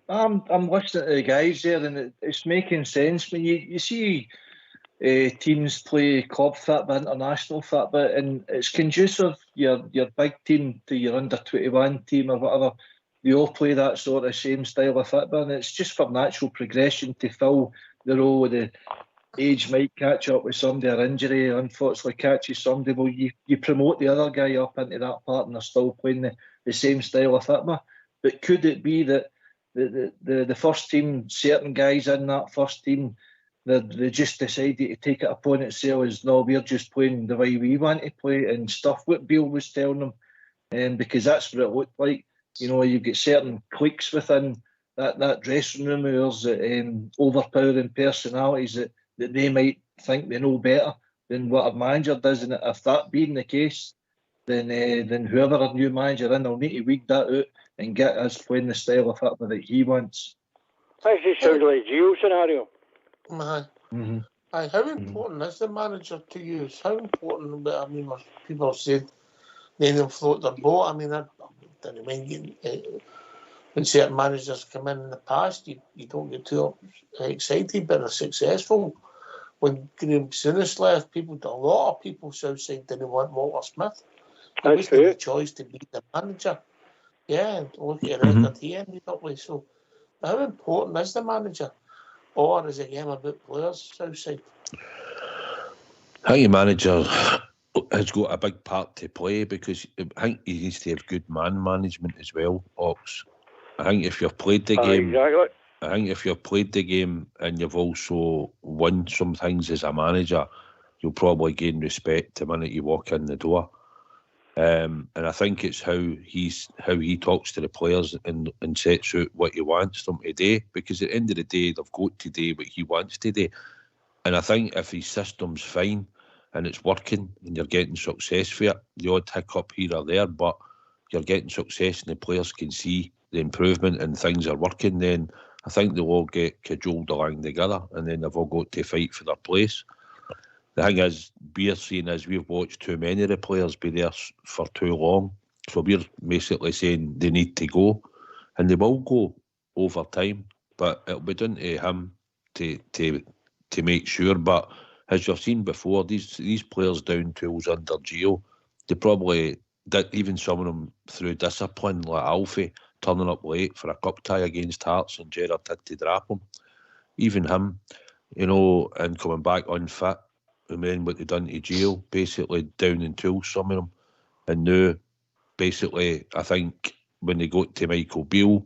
I'm listening to the guys there, and it's making sense when you see teams play club football, international football, and it's conducive. Your big team to your under-21 team or whatever, they all play that sort of same style of football, and it's just for natural progression to fill the role with the age might catch up with somebody, or injury unfortunately catches somebody. Well, you promote the other guy up into that part, and they're still playing the same style of football. But could it be that the first team, certain guys in that first team, they just decided to take it upon itself as, no, we're just playing the way we want to play and stuff, what Bill was telling them, because that's what it looked like. You know, you get certain cliques within that dressing room, who's overpowering personalities that they might think they know better than what a manager does. And if that being the case, then whoever a new manager in will need to weed that out and get us playing the style of football that he wants. Actually sounds like a Gio scenario. How important is the manager to use? How important? I mean, people said they don't float their boat. I mean, I don't mean when certain managers come in the past, you don't get too excited, but they're successful. When Graham Souness left, a lot of people Southside didn't want Walter Smith. He was the choice to be the manager. Yeah, and look at the record he ended up with. So, how important is the manager? Or is it game about players Southside? I think the manager has got a big part to play, because I think he needs to have good man management as well, Ox. I think if you've played the game, exactly. I think if you've played the game and you've also won some things as a manager, you'll probably gain respect the minute you walk in the door. And I think it's how he talks to the players and sets out what he wants them to do, because at the end of the day, they've got to do what he wants to do. And I think if his system's fine and it's working and you're getting success for it, the odd hiccup here or there, but you're getting success and the players can see the improvement and things are working, then I think they'll all get cajoled along together, and then they've all got to fight for their place. The thing is, we're seeing is we've watched too many of the players be there for too long. So we're basically saying they need to go, and they will go over time. But it'll be down to him to make sure. But as you've seen before, these players down tools under Gio, they probably did, even some of them through discipline, like Alfie turning up late for a cup tie against Hearts and Gerrard had to drop him. Even him, you know, and coming back unfit. And then what they done to Gio, basically down in tools, some of them. And now, basically, I think when they got to Michael Beale,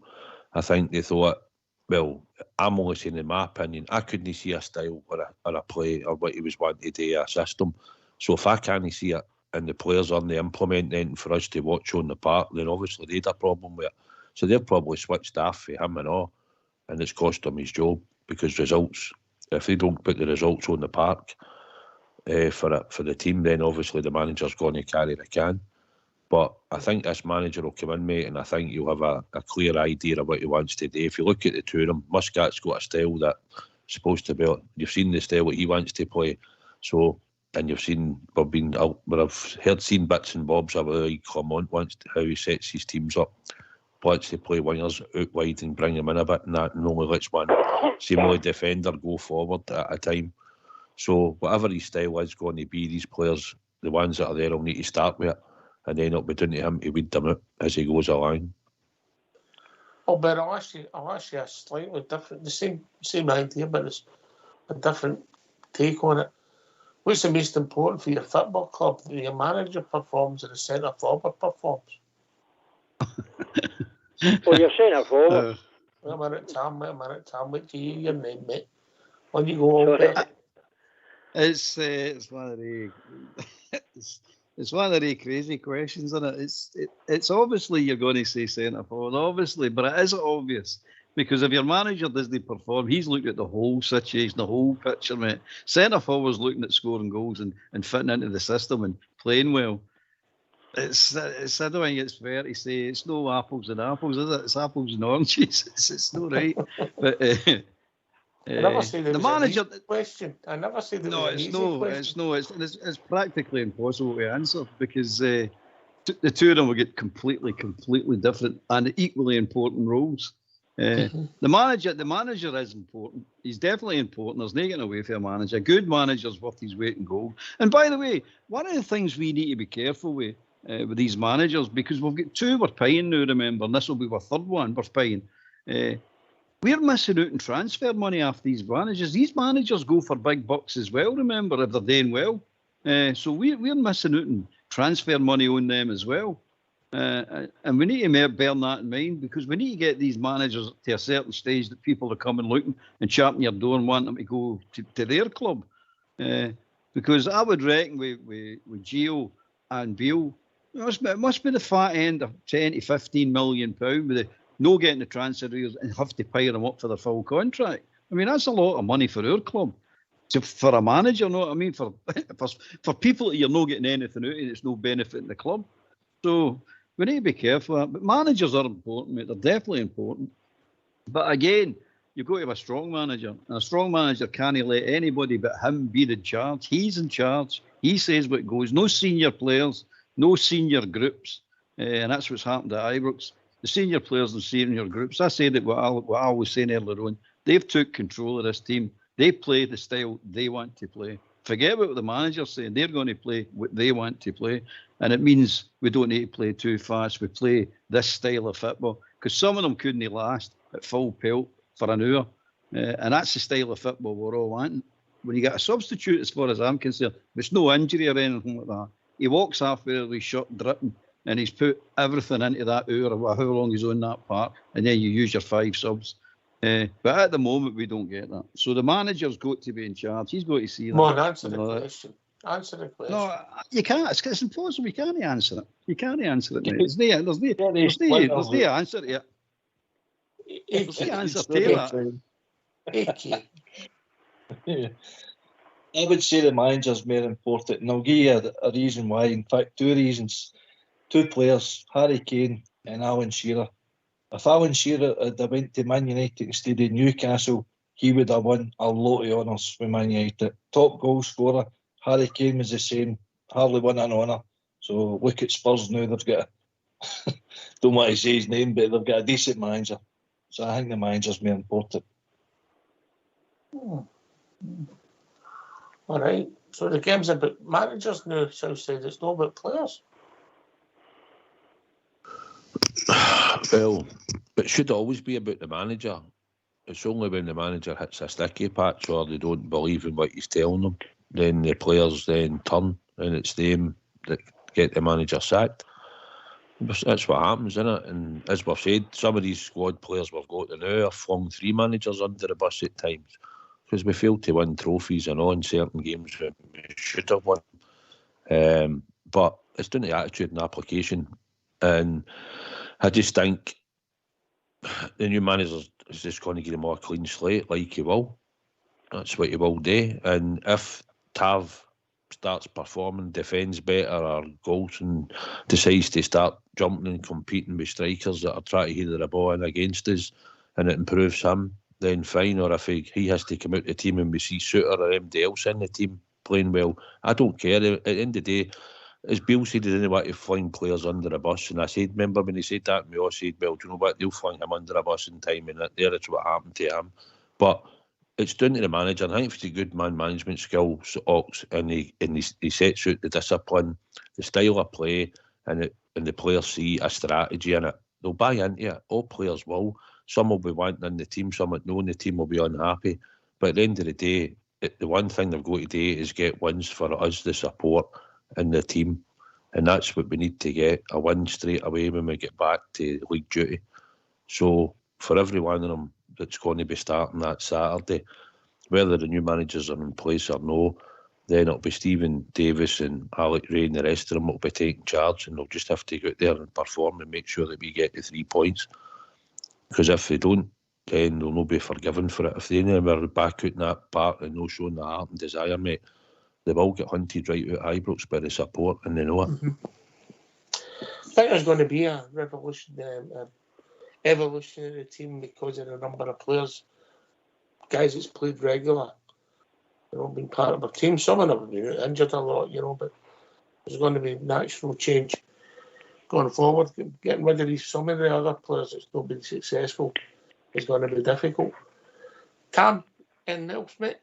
I think they thought, well, I'm only saying in my opinion, I couldn't see a style or a play or what he was wanting to do, a system. So if I can't see it and the players aren't implementing for us to watch on the park, then obviously they had a problem with it. So they've probably switched off for him and all, and it's cost him his job, because results, if they don't put the results on the park, for the team, then obviously the manager's going to carry the can. But I think this manager will come in, mate, and I think you'll have a clear idea of what he wants to do. If you look at the two of them, Muscat's got a style that's supposed to be, you've seen the style that he wants to play. So, and you've seen, I've seen bits and bobs of how he how he sets his teams up. Wants to play wingers out wide and bring them in a bit and that, and only lets one seemingly defender go forward at a time. So whatever his style is going to be, these players, the ones that are there, will need to start with it, and then it'll be down to him to weed them out as he goes along. Oh, but I'll ask you a slightly different, the same idea, but it's a different take on it. What's the most important for your football club? That your manager performs or the centre forward performs? Well, you're centre forward. Wait a minute, Tom. What do you your name, mate? When you go over Sorry. there. It's one of the it's one of the crazy questions, isn't it? It's obviously you're going to say centre forward, obviously, but it is obvious because if your manager doesn't perform, he's looking at the whole situation, the whole picture, mate. Centre forward's looking at scoring goals and fitting into the system and playing well. It's I don't think it's fair to say it's no apples and apples, is it? It's apples and oranges. It's not right, but. I never said it the was manager an easy question. I never said it no, was an it's easy no, question. it's practically impossible to answer because the two of them will get completely different and equally important roles. The manager is important. He's definitely important. There's no getting away from a manager. A good manager's worth his weight in gold. And by the way, one of the things we need to be careful with these managers, because we've got two we're paying now, remember, and this will be our third one we're paying. We're missing out on transfer money off these managers. These managers go for big bucks as well, remember, if they're doing well. So we're missing out on transfer money on them as well. And we need to bear that in mind because we need to get these managers to a certain stage that people are coming looking and chapping your door and want them to go to their club. Because I would reckon with Gio and Beale, it must be the fat end of 10 to 15 million pounds with the no getting the transfers and have to pay them up for their full contract. I mean, that's a lot of money for our club. For a manager, you know what I mean? For people that you're not getting anything out of, it's no benefit in the club. So we need to be careful of that. But managers are important, mate. They're definitely important. But again, you've got to have a strong manager. And a strong manager can't let anybody but him be in charge. He's in charge. He says what goes. No senior players, no senior groups. And that's what's happened at Ibrox. The senior players and senior groups, I said it what I was saying earlier on, they've took control of this team. They play the style they want to play. Forget what the manager's saying. They're going to play what they want to play. And it means we don't need to play too fast. We play this style of football. Because some of them couldn't last at full pelt for an hour. And that's the style of football we're all wanting. When you get a substitute, as far as I'm concerned, there's no injury or anything like that. He walks halfway with his shirt dripping. And he's put everything into that hour or how long he's on that part, and then you use your 5 subs. But at the moment, we don't get that. So the manager's got to be in charge. He's got to see that. Come on, answer the question. Answer the question. No, you can't. It's impossible. You can't answer it. You can't answer it, mate. There's no answer to it. There's no answer to that. I would say the manager's more important, and I'll give you a reason why. In fact, 2 reasons. 2 players, Harry Kane and Alan Shearer. If Alan Shearer had went to Man United instead of Newcastle, he would have won a lot of honours with Man United. Top goal scorer, Harry Kane was the same, hardly won an honour. So look at Spurs now, they've got don't want to say his name, but they've got a decent manager. So I think the manager's more important. All right. So the game's about managers now, Southside. It's not about players. Well, it should always be about the manager. It's only when the manager hits a sticky patch or they don't believe in what he's telling them, then the players then turn and it's them that get the manager sacked. That's what happens, isn't it? And as we've said, some of these squad players we've got now have flung 3 managers under the bus at times because we failed to win trophies and all in certain games that we should have won. But it's down to attitude and application. And I just think the new manager is just going to give him a clean slate like he will. That's what he will do. And if Tav starts performing, defends better or goals and decides to start jumping and competing with strikers that are trying to header the ball in against us and it improves him, then fine. Or if he has to come out the team and we see Suter or anybody else in the team playing well, I don't care. At the end of the day, as Bill said, he didn't want to fling players under a bus. And I said, remember when he said that, we all said, well, do you know what, they'll fling him under a bus in time, and that's what happened to him. But it's down to the manager. And I think if he's a good man management skills, Ox, and he sets out the discipline, the style of play, and the players see a strategy in it, they'll buy into it. All players will. Some will be wanting in the team, some that know in the team will be unhappy. But at the end of the day, the one thing they've got to do is get wins for us, the support and the team. And that's what we need to get, a win straight away when we get back to league duty. So for every one of them that's going to be starting that Saturday, whether the new managers are in place or no, then it'll be Stephen Davis and Alec Ray and the rest of them will be taking charge, and they'll just have to go out there and perform and make sure that we get the 3 points. Because if they don't, then they'll not be forgiven for it. If they never back out in that part and no showing the heart and desire, mate, they will get hunted right out of Ibrox by the support, and they know it. I think there's going to be a evolution of the team because of the number of players, guys that's played regular, been part of our team. Some of them have been injured a lot, but there's going to be natural change going forward. Getting rid of some of the other players that's not been successful is going to be difficult. Tam, anything else, mate?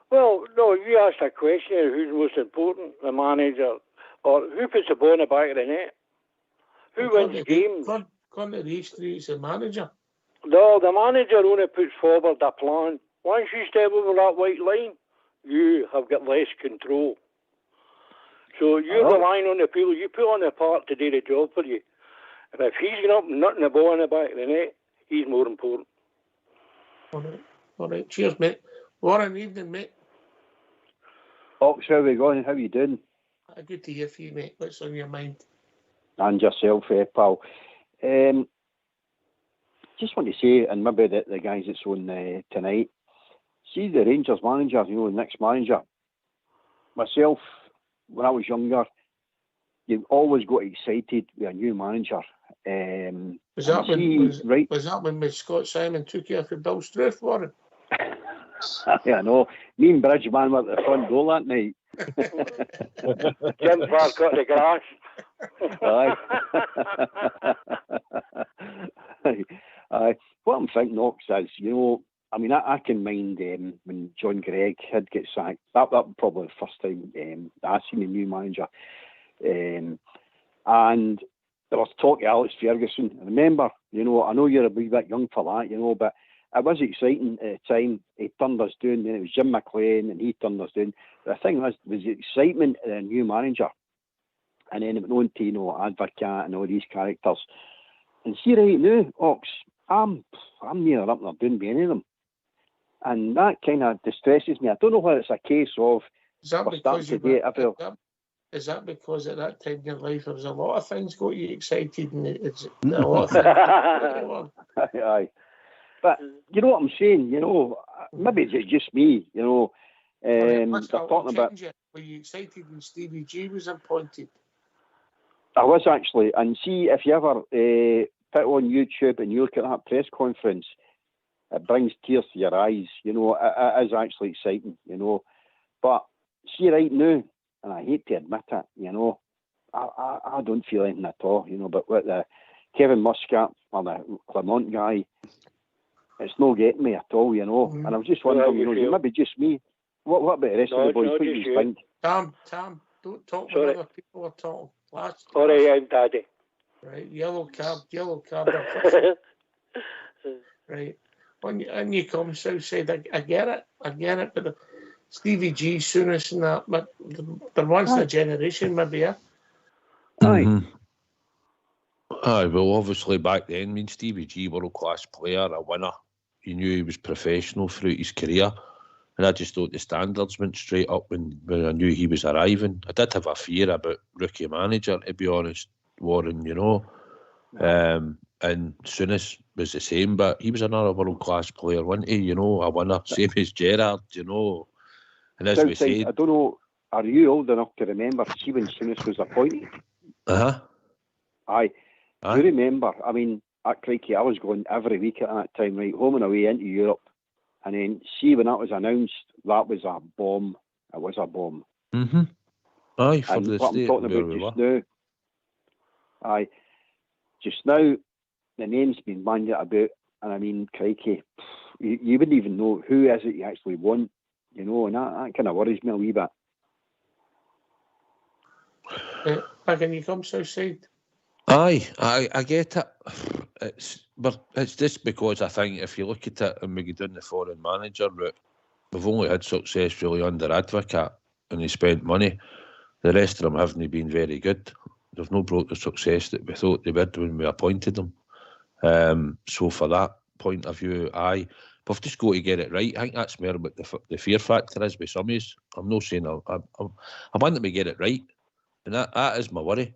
Well, no, you asked a question, who's most important, the manager, or who puts the ball in the back of the net? Who wins games? According to these three, it's the manager. No, the manager only puts forward a plan. Once you step over that white line, you have got less control. So you're relying on the people. You put on the part to do the job for you. And if he's going up and nutting the ball in the back of the net, he's more important. All right. Cheers, mate. Warren, evening, mate. Ox, how are we going? How are you doing? Good to hear from you, mate. What's on your mind? And yourself, pal. Just want to say, and maybe the guys that's on tonight, see the Rangers manager, the next manager. Myself, when I was younger, you always got excited with a new manager. Was that when Scott Simon took you off the Bill Struth, Warren? Yeah, I know. Me and Bridgeman were at the front door that night. Jim Clark cut the grass. Aye. What I'm thinking, Ox, is, I can mind when John Gregg had get sacked. That was probably the first time I seen a new manager. And there was talk of Alex Ferguson. I remember, I know you're a wee bit young for that, but it was exciting at the time. He turned us down, then it was Jim McLean, and he turned us down. The thing was the excitement of a new manager. And then it went on to, Advocat and all these characters. And see right now, Ox, I'm neither up nor down by any of them. And that kind of distresses me. I don't know whether it's a case of... Is that because at that time in your life there was a lot of things got you excited and it's a lot of things. Aye. But you know what I'm saying, maybe it's just me, they're talking about... Were you excited when Stevie G was appointed? I was actually, and see, if you ever put on YouTube and you look at that press conference, it brings tears to your eyes, it is actually exciting, But see right now, and I hate to admit it, I don't feel anything at all, but with the Kevin Muscat or the Clement guy, it's not getting me at all, And I was just wondering, maybe just me. What about the rest of the boys? What do you think? Tam, don't talk when other people are talking. Sorry, I'm Daddy. Right, yellow card. Right. On you come, Southside, I get it, but Stevie G, Souness and that, but they're once in a generation, maybe, yeah? Aye. Mm-hmm. Aye, well, obviously back then, Stevie G, world-class player, a winner. You knew he was professional throughout his career. And I just thought the standards went straight up when I knew he was arriving. I did have a fear about rookie manager, to be honest, Warren, And Souness was the same, but he was another world-class player, wasn't he? A winner, same as Gerrard, And as we said... I don't know, are you old enough to remember, see when Souness was appointed? Uh-huh. Aye. Do you remember? At Crikey, I was going every week at that time, right, home and away into Europe. And then, see, when that was announced, that was a bomb. It was a bomb. Mm-hmm. Aye, for and the what state I'm talking about just now. Aye. Just now, the name's been bandied about, and crikey, you wouldn't even know who is it you actually want, and that kind of worries me a wee bit. Back in you come, Southside. Aye, I get it. It's just because I think if you look at it and we go down the foreign manager route, we've only had success really under Advocate, and he spent money. The rest of them haven't been very good. They've not brought the success that we thought they would when we appointed them. So for that point of view, aye. We've just got to get it right. I think that's more what the fear factor is with some of us. I'm not saying I want them to get it right. And that is my worry,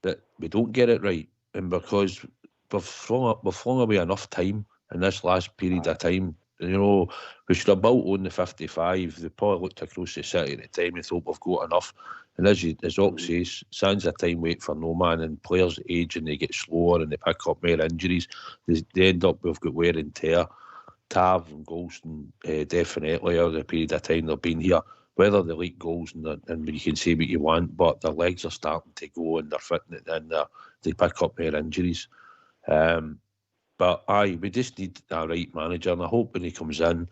that we don't get it right. And because we've flung away enough time in this last period of time. You know, we should have built on the 55. They probably looked across the city at the time and thought we've got enough. And as Ox says, sans a time wait for no man, and players age and they get slower and they pick up more injuries. They end up, we've got wear and tear. Tav and Golston definitely over the period of time they've been here. Whether they like goals and you can say what you want, but their legs are starting to go and they're fitting and they pick up more injuries. But aye, we just need a right manager, and I hope when he comes in,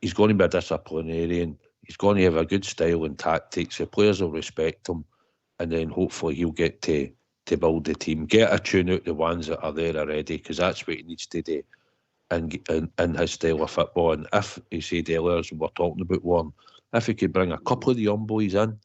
he's going to be a disciplinarian. He's going to have a good style and tactics. The players will respect him, and then hopefully he'll get to build the team, get a tune out the ones that are there already, because that's what he needs to do in his style of football. And if he said earlier, as we were talking about Warren, if he could bring a couple of the young boys in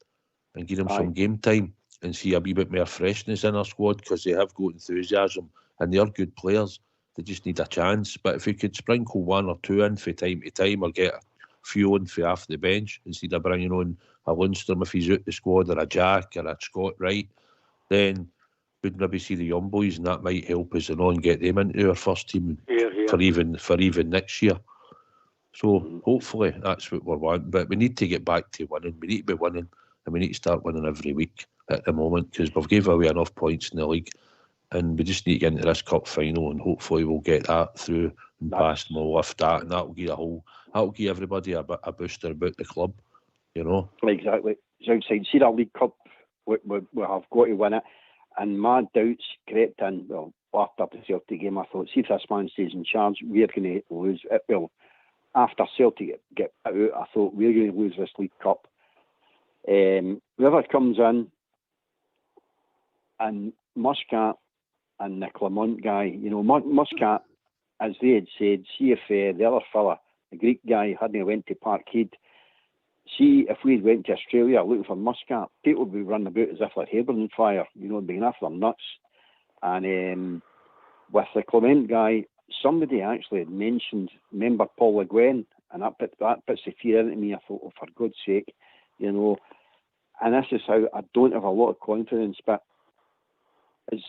and give them some game time and see a wee bit more freshness in our squad, because they have got enthusiasm and they are good players. They just need a chance. But if we could sprinkle one or two in from time to time, or get a few on for off the bench instead of bringing on a Lundstrom if he's out the squad, or a Jack or a Scott Wright, then we'd maybe see the young boys, and that might help us and get them into our first team for even next year. So hopefully that's what we're wanting. But we need to get back to winning. We need to be winning, and we need to start winning every week at the moment, because we've gave away enough points in the league. And we just need to get into this cup final, and hopefully we'll get that through and past, and we'll lift that, and that'll give everybody a booster about the club, you know. Exactly. It's outside. See that League Cup, we have got to win it. And my doubts crept in. Well, after the Celtic game, I thought, see if this man stays in charge, we're going to lose it. Well, after Celtic get out, I thought we're going to lose this League Cup. Whoever comes in, and Muscat and the Clement guy, you know, Muscat, as they had said, see if the other fella, the Greek guy, hadn't went to Parkhead. See if we went to Australia looking for Muscat, people would be running about as if their hair was on fire, you know, being after them nuts. And with the Clement guy, somebody actually had mentioned, remember Paul Le Guen, and that puts the fear into me. I thought, oh, for God's sake, you know. And this is how I don't have a lot of confidence, but as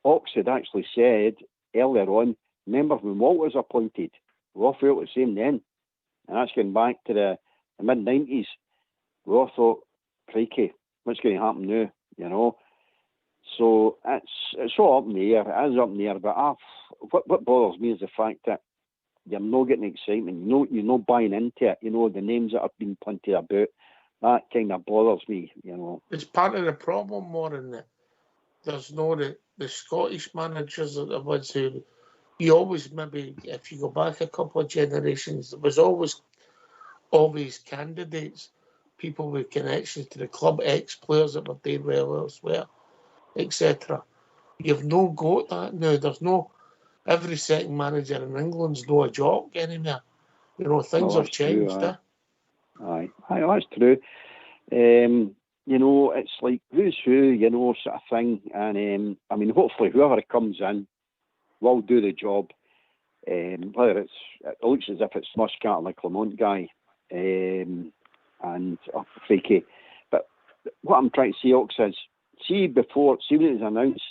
Ox had actually said earlier on, remember when Walt was appointed, we all felt the same then. And that's going back to the mid-90s. We all thought, crikey, what's going to happen now, you know? So it's all up in the air. It is up in the air. But what bothers me is the fact that you're not getting excitement. You're not buying into it. You know, the names that have been punted about, that kind of bothers me, you know. It's part of the problem more in that there's no the Scottish managers are the ones who you always, maybe if you go back a couple of generations, there was always candidates, people with connections to the club, ex-players that were doing well elsewhere, etc. You've no got that now. There's no, every second manager in England's no a jock anymore. You know, things have changed. True, aye, that's true. You know, it's like who's who, you know, sort of thing. And I mean, hopefully whoever comes in will do the job. Whether it looks as if it's Muscat and the Clement guy, and Fakey. But what I'm trying to say, Ox, is see when it's announced,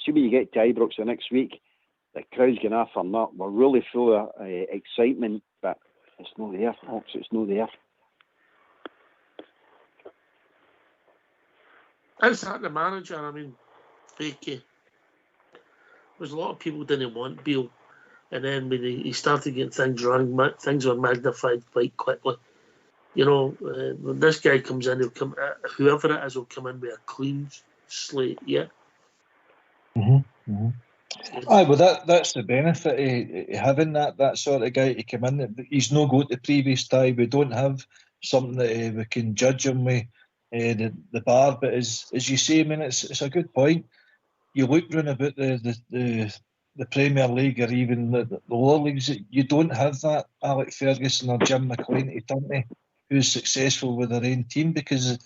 see when you get to Ibrox the next week, the crowd's going after them up. We're really full of excitement, but it's not there, Ox, it's not there. Is that the manager? I mean, Fakey. There's a lot of people didn't want Beale, and then when he started getting things running, things were magnified quite quickly. You know, when this guy comes in, whoever it is will come in with a clean slate, yeah? Aye, well, that's the benefit of having that sort of guy to come in. He's no got the previous tie. We don't have something that we can judge him with. The bar, but as you say, I mean, it's a good point. You look round about the the Premier League or even the lower leagues, you don't have that Alec Ferguson or Jim McLean to turn to who's successful with their own team, because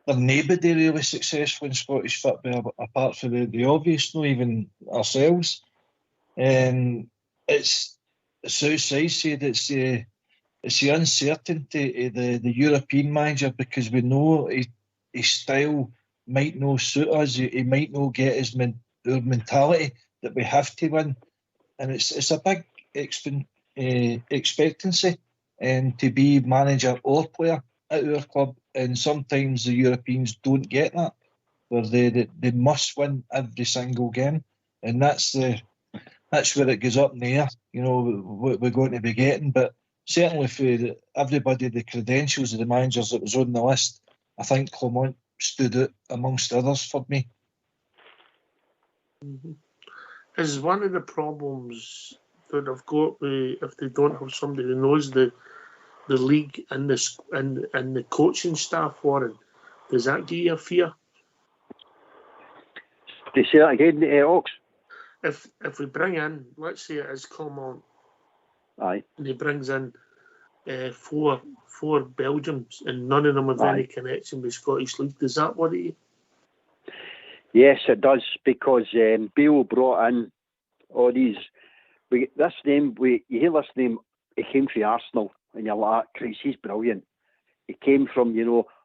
there's nobody really successful in Scottish football apart from the obvious, not even ourselves. It's Southside said it's the uncertainty of the European manager, because we know his style might not suit us. He might not get our mentality that we have to win, and it's a big expectancy to be manager or player at our club, and sometimes the Europeans don't get that, where they must win every single game, and that's where it goes up in the air. What we're going to be getting, but certainly for everybody, the credentials of the managers that was on the list, I think Clement stood out amongst others for me. Mm-hmm. Is one of the problems that I've got if they don't have somebody who knows the league and the coaching staff, Warren, does that give you a fear? To say that again, Ox? If we bring in, let's say it is Clement, aye, and he brings in four Belgians, and none of them have any connection with Scottish League, does that worry you? Yes, it does, because Bill brought in all these. You hear this name, he came from Arsenal, and you're like, Christ, he's brilliant. He came from,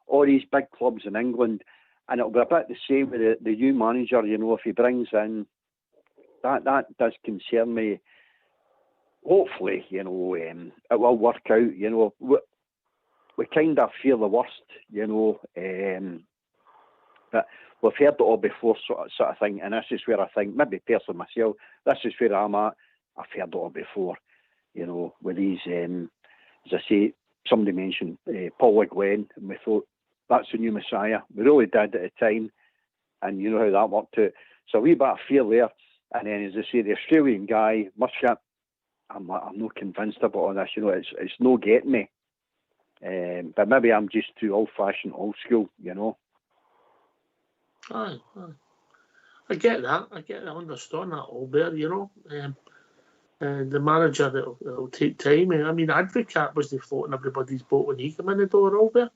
all these big clubs in England, and it'll be a bit the same with the new manager, if he brings in. That does concern me. Hopefully, it will work out. We kind of fear the worst, but we've heard it all before, sort of thing. And this is where I think, maybe personally myself, this is where I'm at. I've heard it all before, with these. As I say, somebody mentioned Paul Le Guen, and we thought that's the new Messiah. We really did at the time, and you know how that worked out. So a wee bit of fear there. And then, as I say, the Australian guy, Muscat, I'm not convinced about all this. It's no getting me. But maybe I'm just too old-fashioned, old school. Aye. I get that. I understand that all better. The manager that'll take time. I mean, Advocat was the floating everybody's boat when he came in the door, Albert.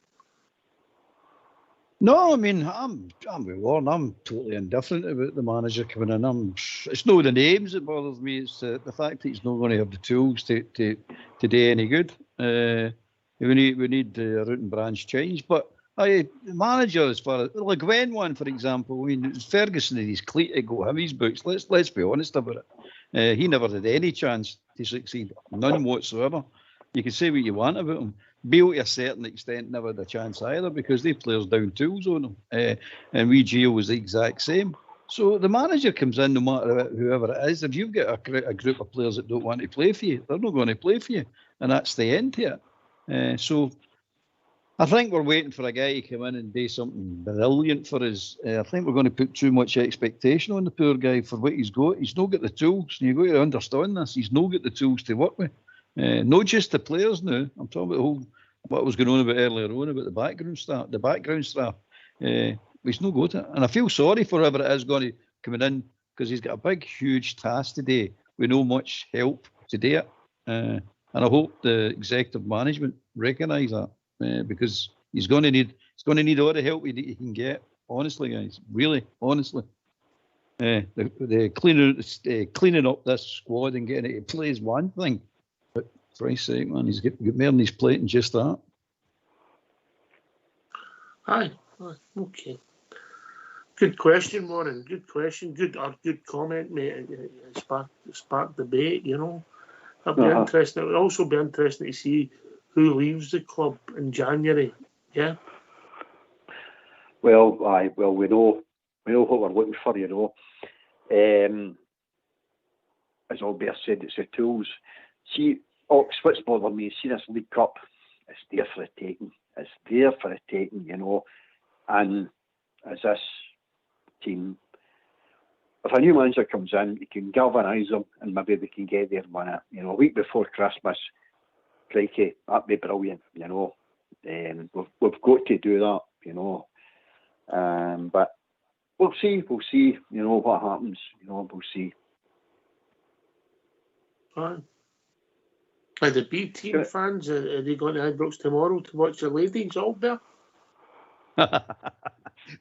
No, I mean, I'm with Warren. I'm totally indifferent about the manager coming in. It's not the names that bothers me. It's the fact that he's not going to have the tools to do any good. We need root and branch change. But the manager, as far as Le Guen one, for example, I mean, it's Ferguson and his clique to go have his books. Let's be honest about it. He never had any chance to succeed, none whatsoever. You can say what you want about him. Beale, to a certain extent, never had a chance either, because they players down tools on him. And Gio was the exact same. So the manager comes in, no matter whoever it is. If you've got a group of players that don't want to play for you, they're not going to play for you. And that's the end to it. So I think we're waiting for a guy to come in and do something brilliant for us. I think we're going to put too much expectation on the poor guy for what he's got. He's not got the tools. You've got to understand this. He's not got the tools to work with. Not just the players now. I'm talking about what was going on about earlier on about the background staff. He's no got it. And I feel sorry for whoever it is going to come in, because he's got a big, huge task today with no much help to do it. And I hope the executive management recognise that, because he's going to need all the help he can get. Honestly, guys, really, honestly. The cleaning up this squad and getting it to play is one thing. But for Christ's sake, man, he's got more on his plate than just that. Aye, okay. Good question, Warren. Good question. Good comment, mate. It sparked debate, It'll be interesting. It would also be interesting to see who leaves the club in January. Yeah. Well, we know what we're looking for, As Albert said, it's the tools. See, Ox, what's bothered me, see this League Cup, it's there for the taking. It's there for the taking, And as this team, if a new manager comes in, you can galvanise them and maybe they can get there and win it. A week before Christmas, crikey, that'd be brilliant, We've got to do that, But we'll see, what happens, we'll see. Aye. Are the B team fans, are they going to Ibrox tomorrow to watch the ladies all there?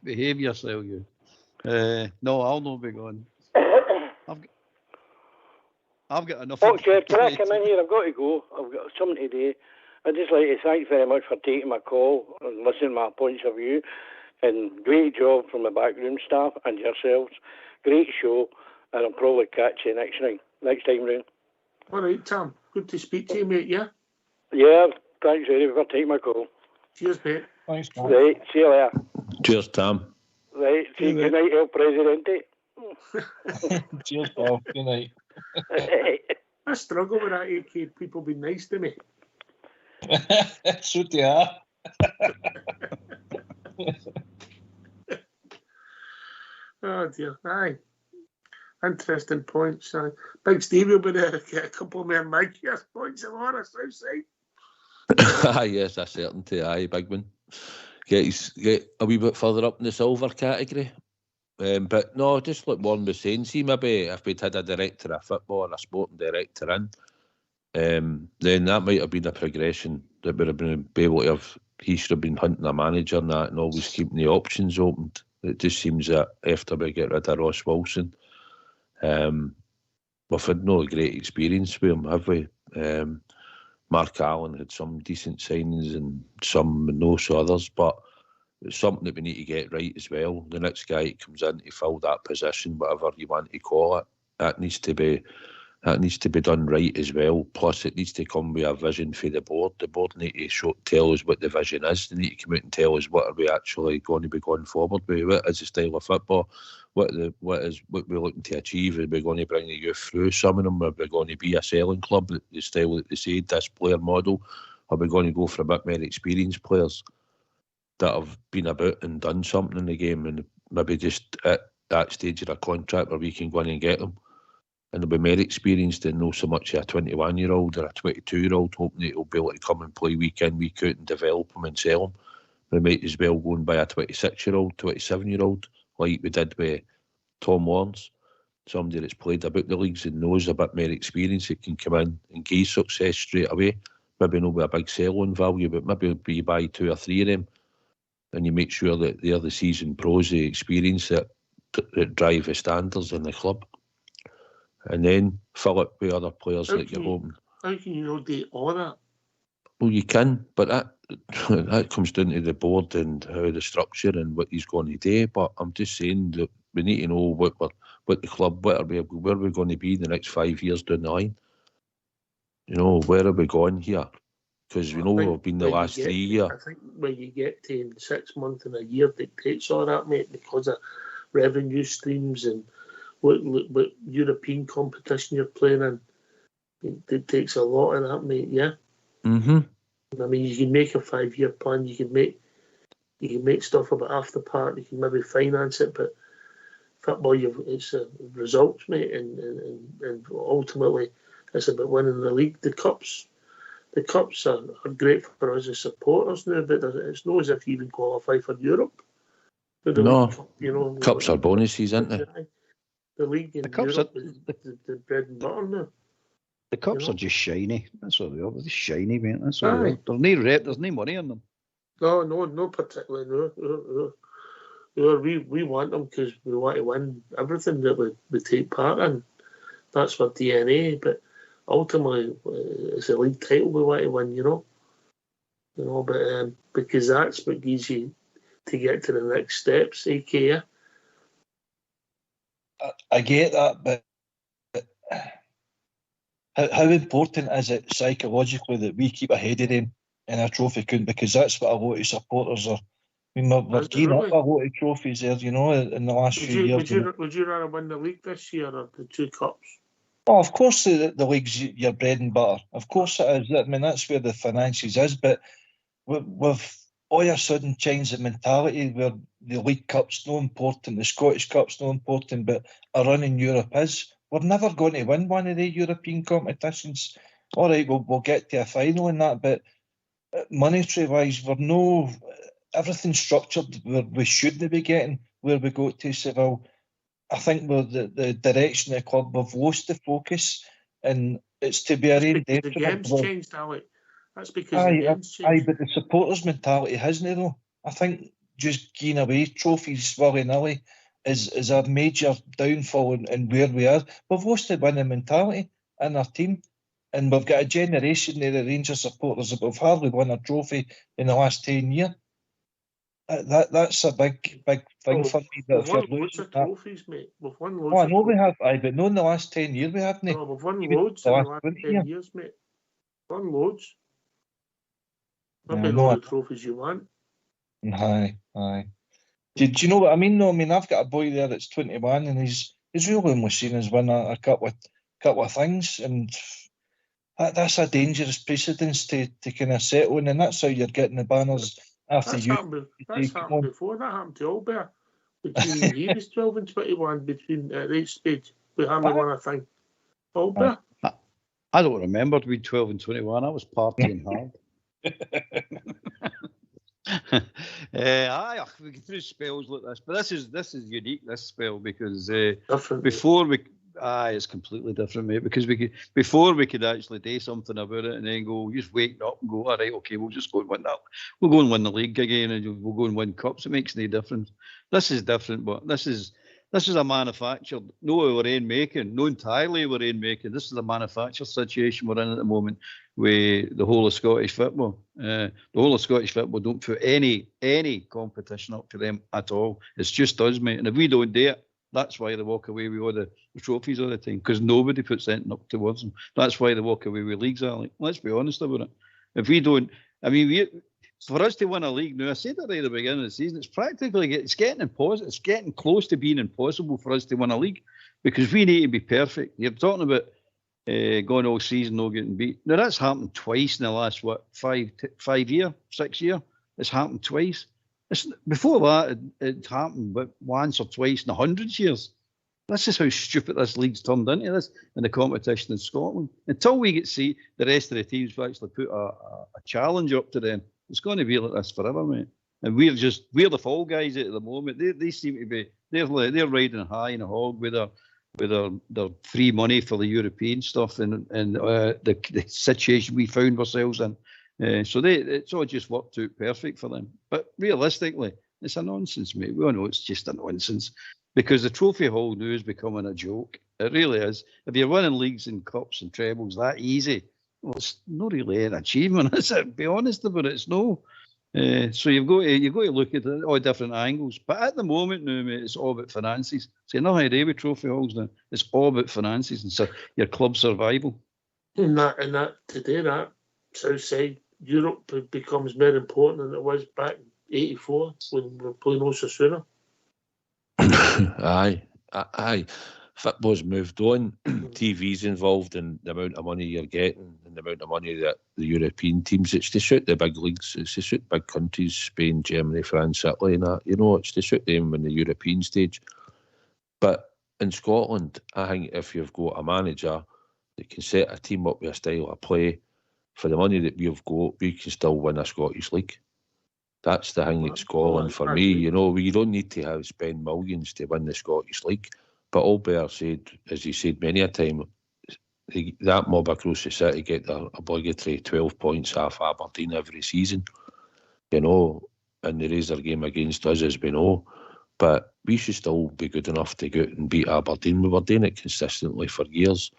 Behave yourself, you. No, I'll not be going. I've got enough. Oh, Jeff, can I come in here? I've got to go. I've got something to do. I'd just like to thank very much for taking my call and listening to my points of view. And great job from the backroom staff and yourselves. Great show. And I'll probably catch you next time round. All right, Tom. Good to speak to you, mate, yeah? Yeah, thanks very much for taking my call. Cheers, mate. Thanks, man. Right, see you later. Cheers, Tom. Right, see you. Good night, El Presidente. Cheers, pal. Good night. I struggle with that, AK. People be nice to me. So they are. Oh, dear. Aye. Interesting points. Big Steve will be there to get a couple more Magpies points on the south side. Yes, a certainty. Aye, big one. Get a wee bit further up in the silver category. But no, just like Warren was saying, see, maybe if we'd had a director of football or a sporting director in, then that might have been a progression that would have been able to have. He should have been hunting a manager and that, and always keeping the options open. It just seems that after we get rid of Ross Wilson, we've had no great experience with him, have we? Mark Allen had some decent signings and some no so others, but it's something that we need to get right as well. The next guy that comes in to fill that position, whatever you want to call it, that needs to be done right as well. Plus, it needs to come with a vision for the board. The board need to tell us what the vision is. They need to come out and tell us what are we actually going to be going forward with. What is the style of football? What we're looking to achieve? Are we going to bring the youth through? Some of them are we going to be a selling club, the style that they said, this player model? Are we going to go for a bit more experienced players that have been about and done something in the game, and maybe just at that stage of a contract where we can go in and get them, and they'll be more experienced than not so much a 21-year-old or a 22-year-old hoping that he'll be able to come and play week in, week out and develop them and sell them. We might as well go and buy a 26-year-old, 27-year-old like we did with Tom Lawrence, somebody that's played about the leagues and knows a bit more experience that can come in and gain success straight away. Maybe not with a big sell-on value, but maybe you buy 2 or 3 of them and you make sure that they're the seasoned pros, the experience that drive the standards in the club. And then fill it with other players that you're hoping. How can you not do all that? Well, you can, but that comes down to the board and how the structure and what he's going to do. But I'm just saying that we need to know what the club, where are we going to be in the next 5 years down the line. You know, where are we going here? Because we know we've been the last 3 years. I think when you get to in 6 months and a year dictates all that, mate, because of revenue streams and what European competition you're playing in. It takes a lot of that, mate, yeah? Mm-hmm. I mean, you can make a 5-year plan, you can make stuff about half the part, you can maybe finance it, but football, it's results, mate, and ultimately it's about winning the league. The cups are great for us as supporters now, but it's not as if you even qualify for Europe. No, Cup, you know, cups are bonuses, aren't they? The league in Europe is the bread and butter now. The cups are just shiny. That's what they are. They're just shiny, mate. That's all. There's no money in them. No, particularly. No. We want them because we want to win everything that we take part in. That's our DNA. But ultimately, it's a league title we want to win. You know. But because that's what gives you to get to the next steps. AK. Yeah? I get that, but how important is it psychologically that we keep ahead of them in a trophy count? Because that's what a lot of supporters are. I mean, we're gaining up a lot of trophies there, you know, in the last few years. Would you rather win the league this year or the 2 cups? Oh, of course, the league's your bread and butter. Of course it is. I mean, that's where the finances is. But we've all of a sudden changed the mentality where the League Cup's no important, the Scottish Cup's no important, but a run in Europe is. We're never going to win one of the European competitions. All right, we'll get to a final in that, but monetary-wise, everything's structured where we shouldn't be getting where we go to Seville. I think the direction of the club, we've lost the focus, and It's to be arranged. The game's changed, Alec. That's because the game's changed. But the supporters' mentality hasn't it, though. I think just giving away trophies willy-nilly is a major downfall in where we are. We've lost the winning mentality in our team, and we've got a generation there of Rangers supporters that have hardly won a trophy in the last 10 years. That's a big thing for me. We've won loads of trophies, mate. We've won loads. I know we have, but not in the last 10 years we haven't. No, we've won loads in the last 10 years, mate. Won loads. Maybe not the trophies you want. Aye. Do you know what I mean? No, I mean I've got a boy there that's 21, and he's really only seen us win a couple of things, and that's a dangerous precedence to kind of settle in, and that's how you're getting the banners after that's happened before. That happened to Albert. Between he was 12 and 21 between at each stage. We haven't won a thing. Albert. I don't remember to be 12 and 21. I was partying hard. We get through spells like this, but this is unique, this spell, because before we it's completely different, mate, because before we could actually do something about it and then just wake up and go, all right, okay, we'll just go and win that. We'll go and win the league again, and we'll go and win cups. It makes no difference. This is different, but this is a manufactured, no rainmaking, no entirely rainmaking. This is a manufactured situation we're in at the moment with the whole of Scottish football. The whole of Scottish football don't put any competition up to them at all. It's just us, mate. And if we don't do it, that's why they walk away with all the trophies all the time, because nobody puts anything up towards them. That's why they walk away with leagues, Alec. Let's be honest about it. If we don't, I mean, for us to win a league now, I said that right at the beginning of the season, it's getting close to being impossible for us to win a league, because we need to be perfect. You're talking about going all season, not getting beat. Now, that's happened twice in the last, 6 years? It's happened twice. Before that, it happened but once or twice in 100 years. This is how stupid this league's turned into this in the competition in Scotland. Until we get to see the rest of the teams actually put a challenge up to them, it's going to be like this forever, mate. And we're the fall guys at the moment. They seem to be they're riding high in a hog with their free money for the European stuff and the situation we found ourselves in. So it's all just worked out perfect for them. But realistically, it's a nonsense, mate. We all know it's just a nonsense, because the trophy haul now is becoming a joke. It really is. If you're winning leagues and cups and trebles that easy, well, it's not really an achievement, is it? Be honest about it, it's no. So you've got to look at it all different angles. But at the moment now, mate, it's all about finances. So nothing to do with trophy hauls now. It's all about finances and so your club survival. And that today, that Southside Europe becomes more important than it was back in '84 when we were playing Osasuna. Aye. Football's moved on. TV's involved in the amount of money you're getting and the amount of money that the European teams. It's to suit the big leagues. It's to suit big countries, Spain, Germany, France, Italy, and that. You know, it's to suit them in the European stage. But in Scotland, I think if you've got a manager that can set a team up with a style of play, for the money that we've got, we can still win a Scottish league. That's the thing at Scotland for me. You know, we don't need to spend millions to win the Scottish league. But Albert said, as he said many a time, that mob across the city get their obligatory 12 points off Aberdeen every season. You know, and they raise their game against us, as we know. But we should still be good enough to go out and beat Aberdeen. We were doing it consistently for years.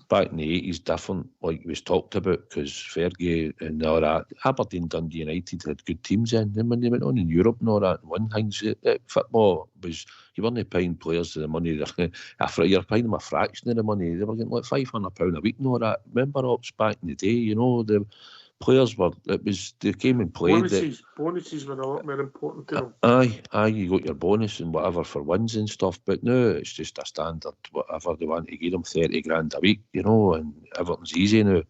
Back in the 80s, different, like was talked about, because Fergie and all that. Aberdeen, Dundee United had good teams in. Then when they went on in Europe and all that and won things, football was, you weren't paying players the money. You're paying them a fraction of the money. They were getting like £500 a week and all that. Member ops back in the day, you know, the players were, they came and played. Bonuses were a lot more important to them. Aye, you got your bonus and whatever for wins and stuff, but no, it's just a standard, whatever they want to give them, 30 grand a week, you know, and everything's easy now.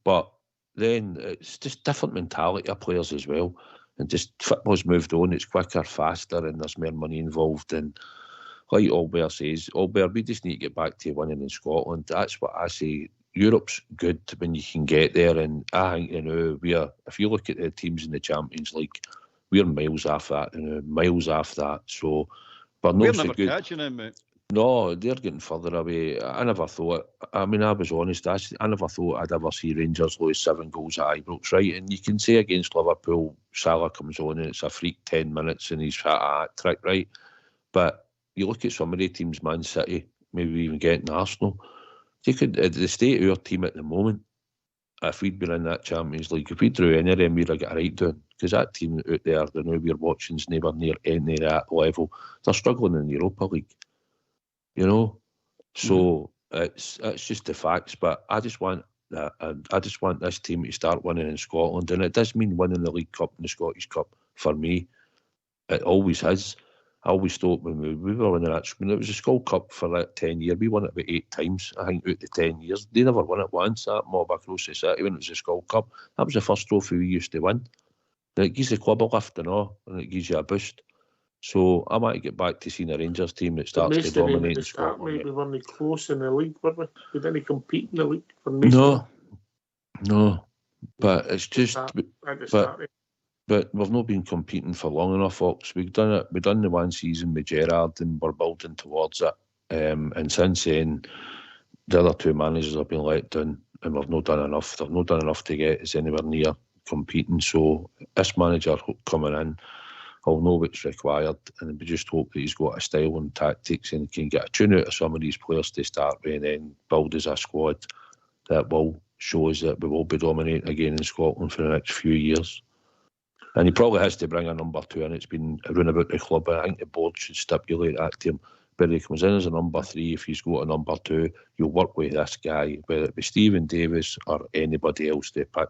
But then it's just different mentality of players as well, and just football's moved on, it's quicker, faster, and there's more money involved. And like Albert says, we just need to get back to winning in Scotland. That's what I say. Europe's good when you can get there, and I think, you know, if you look at the teams in the Champions League, we're miles off that, you know, miles off that. So we're never catching them, mate. No, they're getting further away. I never thought I mean, I was honest. I never thought I'd ever see Rangers lose 7 goals at Ibrox, right? And you can say against Liverpool, Salah comes on and it's a freak 10 minutes and he's hit a hat-trick, right? But you look at some of the teams, Man City, maybe even getting Arsenal. They could, at the state of our team at the moment, if we'd been in that Champions League, if we drew any of them, we'd have got a right down. Because that team out there, the now we're watching, is never near any of that level. They're struggling in the Europa League, you know. So it's just the facts. But I just want that, and I just want this team to start winning in Scotland, and it does mean winning the League Cup and the Scottish Cup for me. It always has. I always thought when we were winning that, when it was a Skull Cup for that 10 years, we won it about 8 times, I think, out the 10 years. They never won it once, that mob across the city when it was a Skull Cup. That was the first trophy we used to win. And it gives the club a lift and all, and it gives you a boost. So I want to get back to seeing a Rangers team that starts to dominate in Scotland. We weren't close in the league, were we? We didn't compete in the league for No. But it's just... But we've not been competing for long enough, folks. We've done it. We've done the one season with Gerrard, and we're building towards it. And since then, the other 2 managers have been let down, and we've not done enough. They've not done enough to get us anywhere near competing. So this manager coming in, he'll know what's required, and we just hope that he's got a style and tactics and can get a tune out of some of these players to start with, and then build as a squad that will show us that we will be dominating again in Scotland for the next few years. And he probably has to bring a number 2, and it's been around about the club. I think the board should stipulate that to him. But he comes in as a number 3. If he's got a number 2, you'll work with this guy, whether it be Stephen Davis or anybody else they pick.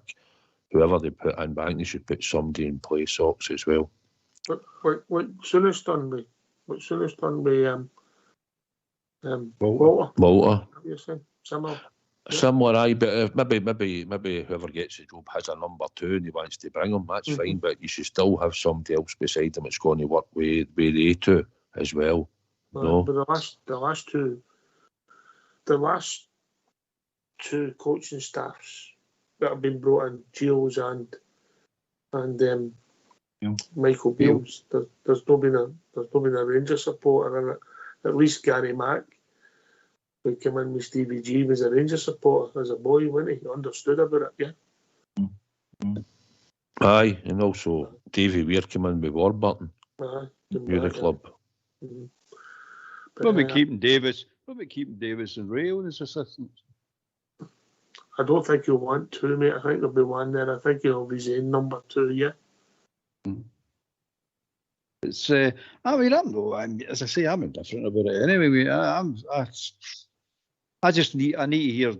Whoever they put in, but I think they should put somebody in place, Socks, as well. What Sooners done with Walter. What you saying? Similar. Similar, aye, but maybe whoever gets the job has a number 2 and he wants to bring him, that's fine, but you should still have somebody else beside him that's going to work with they two as well. No? But the last two coaching staffs that have been brought in, Gilles and Michael Beales, there's not been a Ranger supporter in it. At least Gary Mack, who came in with Stevie G, was a Ranger supporter as a boy, wasn't he? Understood about it, yeah. Aye, and also Davy Weir came in with Warburton. Aye, knew the club. We'll be keeping Davis. We'll be keeping Davis and Ray on as assistants. I don't think he'll want 2, mate. I think there'll be 1 there. I think he'll be saying number 2, yeah. It's I mean, as I say, I'm indifferent about it anyway. I need to hear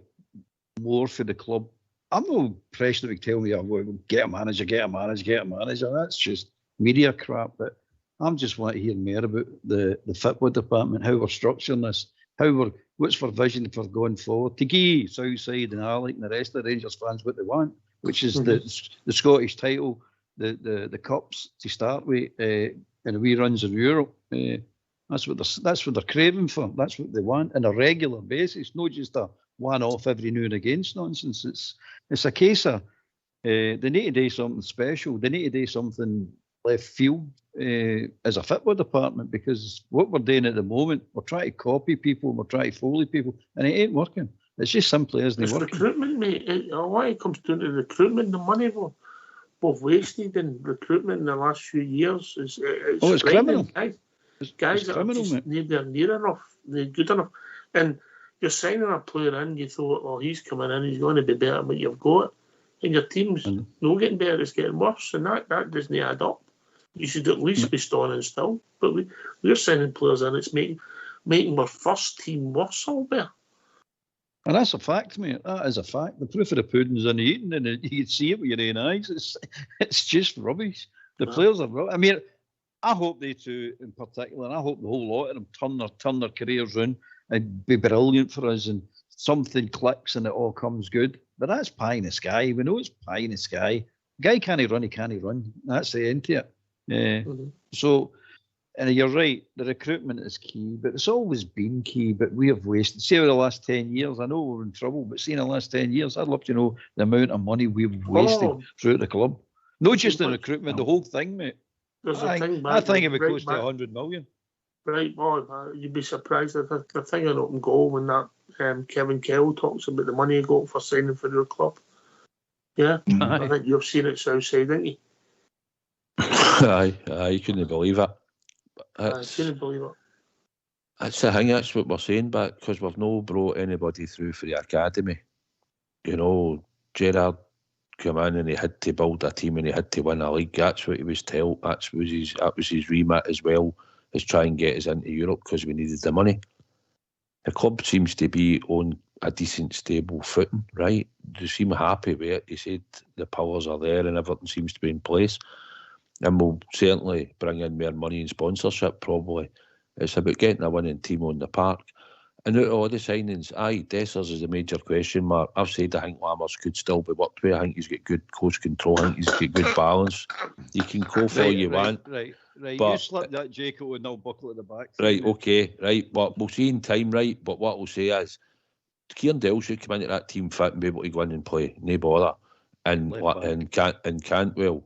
more for the club. I'm not pressed that we tell me, get a manager. That's just media crap. But I'm just want to hear more about the football department, how we're structuring this, what's for vision for going forward. To give Southside and Alec and the rest of the Rangers fans what they want, which is the Scottish title, the cups to start with, and the wee runs of Europe. That's what they're craving for. That's what they want on a regular basis, not just a one-off every now and against nonsense. It's a case of they need to do something special. They need to do something left field as a football department, because what we're doing at the moment, we're trying to copy people, we're trying to foley people, and it ain't working. It's just simply isn't working. It's recruitment, mate. A lot it comes down to recruitment. The money we've wasted in recruitment in the last few years. It's criminal. Guys that are just near enough, they're good enough. And you're signing a player in, you thought, he's coming in, he's going to be better than what you've got. And your team's not getting better, it's getting worse. And that doesn't add up. You should at least be standing still. But we're signing players in, it's making our first team worse, Albert. And that's a fact, mate. That is a fact. The proof of the pudding's in the eating, and you can see it with your own eyes. It's just rubbish. The players are rubbish. I mean, I hope they two in particular, and I hope the whole lot of them turn their careers around and be brilliant for us, and something clicks and it all comes good. But that's pie in the sky. We know it's pie in the sky. Guy can't run, he can't run. That's the end to it. So, and you're right, the recruitment is key, but it's always been key, but we have wasted. See, over the last 10 years, I know we're in trouble, but see, in the last 10 years, I'd love to know the amount of money we've wasted throughout the club. Not just the recruitment, the whole thing, mate. I think it would close to 100 million. Right, boy, you'd be surprised at the thing on open goal when that Kevin Kell talks about the money he got for signing for your club. Yeah, I think you've seen it Southside, didn't you? Aye, you couldn't believe it. I couldn't believe it. That's the thing, that's what we're saying, but because we've no brought anybody through for the academy. You know, Gerrard came in and he had to build a team and he had to win a league. That's what he was told. That was his remit as well, as try and get us into Europe because we needed the money. The club seems to be on a decent, stable footing, right? They seem happy with it. He said the powers are there and everything seems to be in place. And we'll certainly bring in more money and sponsorship, probably. It's about getting a winning team on the park. And out of all the signings, Dessers is a major question mark. I've said I think Lammers could still be worked with. I think he's got good coach control. I think he's got good balance. You can go for all you want. Right. But, you slip that Jacob with no buckle at the back. Right, okay, right. But we'll see in time, right? But what we'll say is, Kieran Dell should come into that team fit and be able to go in and play. No bother. And Cantwell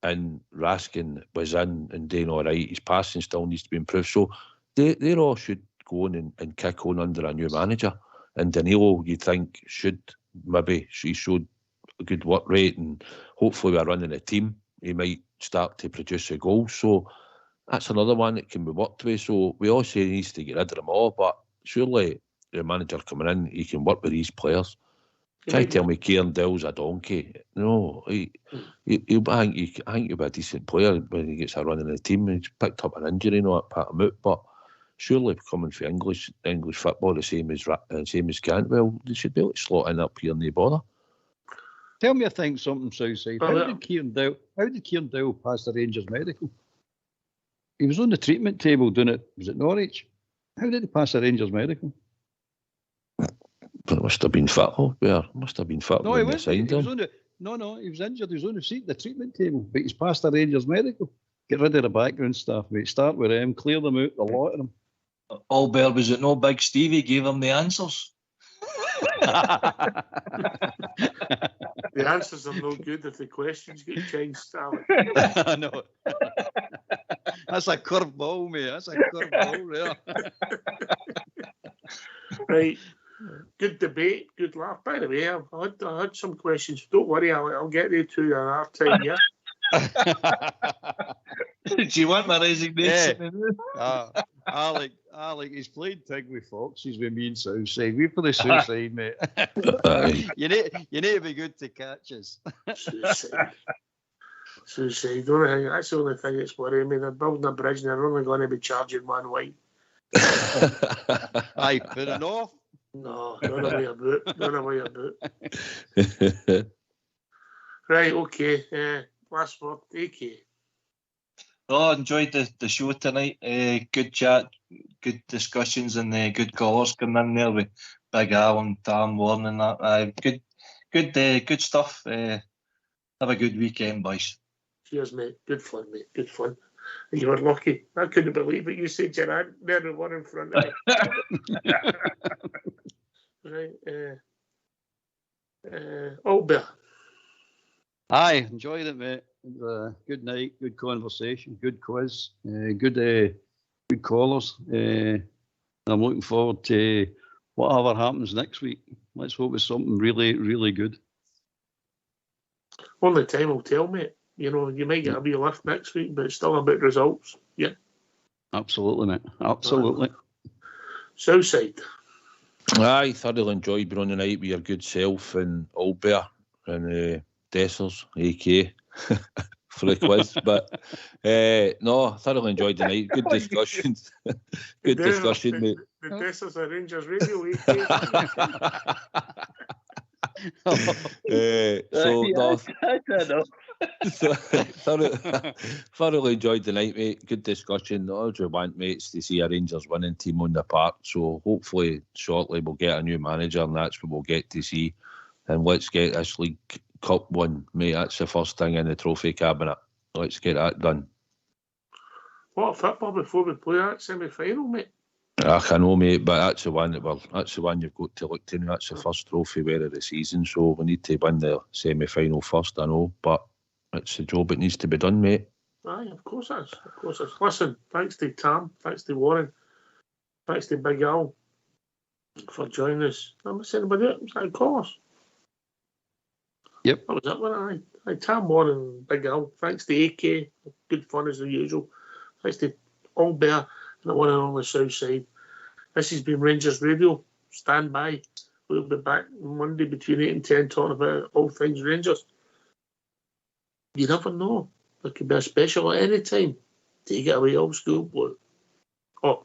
and Raskin was in and doing all right. His passing still needs to be improved. So they all should go on and kick on under a new manager. And Danilo, you think, he showed a good work rate and hopefully we're running a team. He might start to produce a goal. So that's another one that can be worked with. So we all say he needs to get rid of them all, but surely the manager coming in, he can work with these players. Can't tell me Kieran Dell's a donkey. No, I think he'll be a decent player when he gets a run in the team. He's picked up an injury, not pat him out, but surely coming for English football the same as Cantwell, they should be able to slot in up here and no bother. Tell me, I think something Southside. How did Kieran Dell pass the Rangers medical? He was on the treatment table doing it. Was it Norwich? How did he pass the Rangers medical? But it must have been football. Must have been football. No, he wasn't. He was injured. He was on the treatment table, but he's passed the Rangers medical. Get rid of the background staff, mate. Start with them, clear them out, the lot of them. Albert, was it no Big Stevie gave him the answers? The answers are no good if the questions get changed, Alex. I know. That's a curveball, mate. That's a curveball, yeah. Right. Good debate, good laugh. By the way, I had some questions. Don't worry, I'll get there to you another time, yeah? Do you want my resignation? Yeah. Alec, he's played tag with Foxes with me and Southside. We're for the Southside, mate. you need to be good to catch us. Southside, that's the only thing that's worrying me. They're building a bridge and they're only going to be charging one way. Aye, fair enough. No, not a way about. Right, okay. Last word, AK. I enjoyed the show tonight. Good chat, good discussions, and good callers coming in there with Big Alan, Tam, Warren, and that. Good stuff. Have a good weekend, boys. Cheers, mate. Good fun, mate. Good fun. You were lucky. I couldn't believe it. You said Gerard, they're the one in front of me. Right. Albert. Aye, enjoyed it, mate. Good night, good conversation, good quiz, good callers. I'm looking forward to whatever happens next week. Let's hope it's something really, really good. Only time will tell, mate. You know, you might get a wee lift next week, but it's still about results. Yeah. Absolutely, mate. Absolutely. Southside. I thoroughly enjoyed being on the night with your good self and Albert and Dessers, AK, for the quiz. But no, thoroughly enjoyed the night. Good discussions. Good discussion, mate. The Dessers are Rangers Radio, AK. Thoroughly enjoyed the night, mate. Good discussion. All we want, mates, to see a Rangers winning team on the park. So hopefully shortly we'll get a new manager and that's what we'll get to see. And let's get this League Cup won, mate. That's the first thing in the trophy cabinet. Let's get that done. What football before we play that semi-final, mate? I know, mate, but that's the one you've got to look to. That's the first trophy wear of the season, so we need to win the semi-final first. I know, but it's a job that needs to be done, mate. Aye, of course it is. Of course it is. Listen, thanks to Tam, thanks to Warren, thanks to Big Al for joining us. I'm not saying about it. Was that a course? Yep. That was it, wasn't it? Aye, Tam, Warren, Big Al. Thanks to AK. Good fun as usual. Thanks to All Bear and the one and only South Side. This has been Rangers Radio. Stand by. We'll be back Monday between 8 and 10 talking about all things Rangers. You never know. There could be a special at any time. Take it away, old school boy. Oh.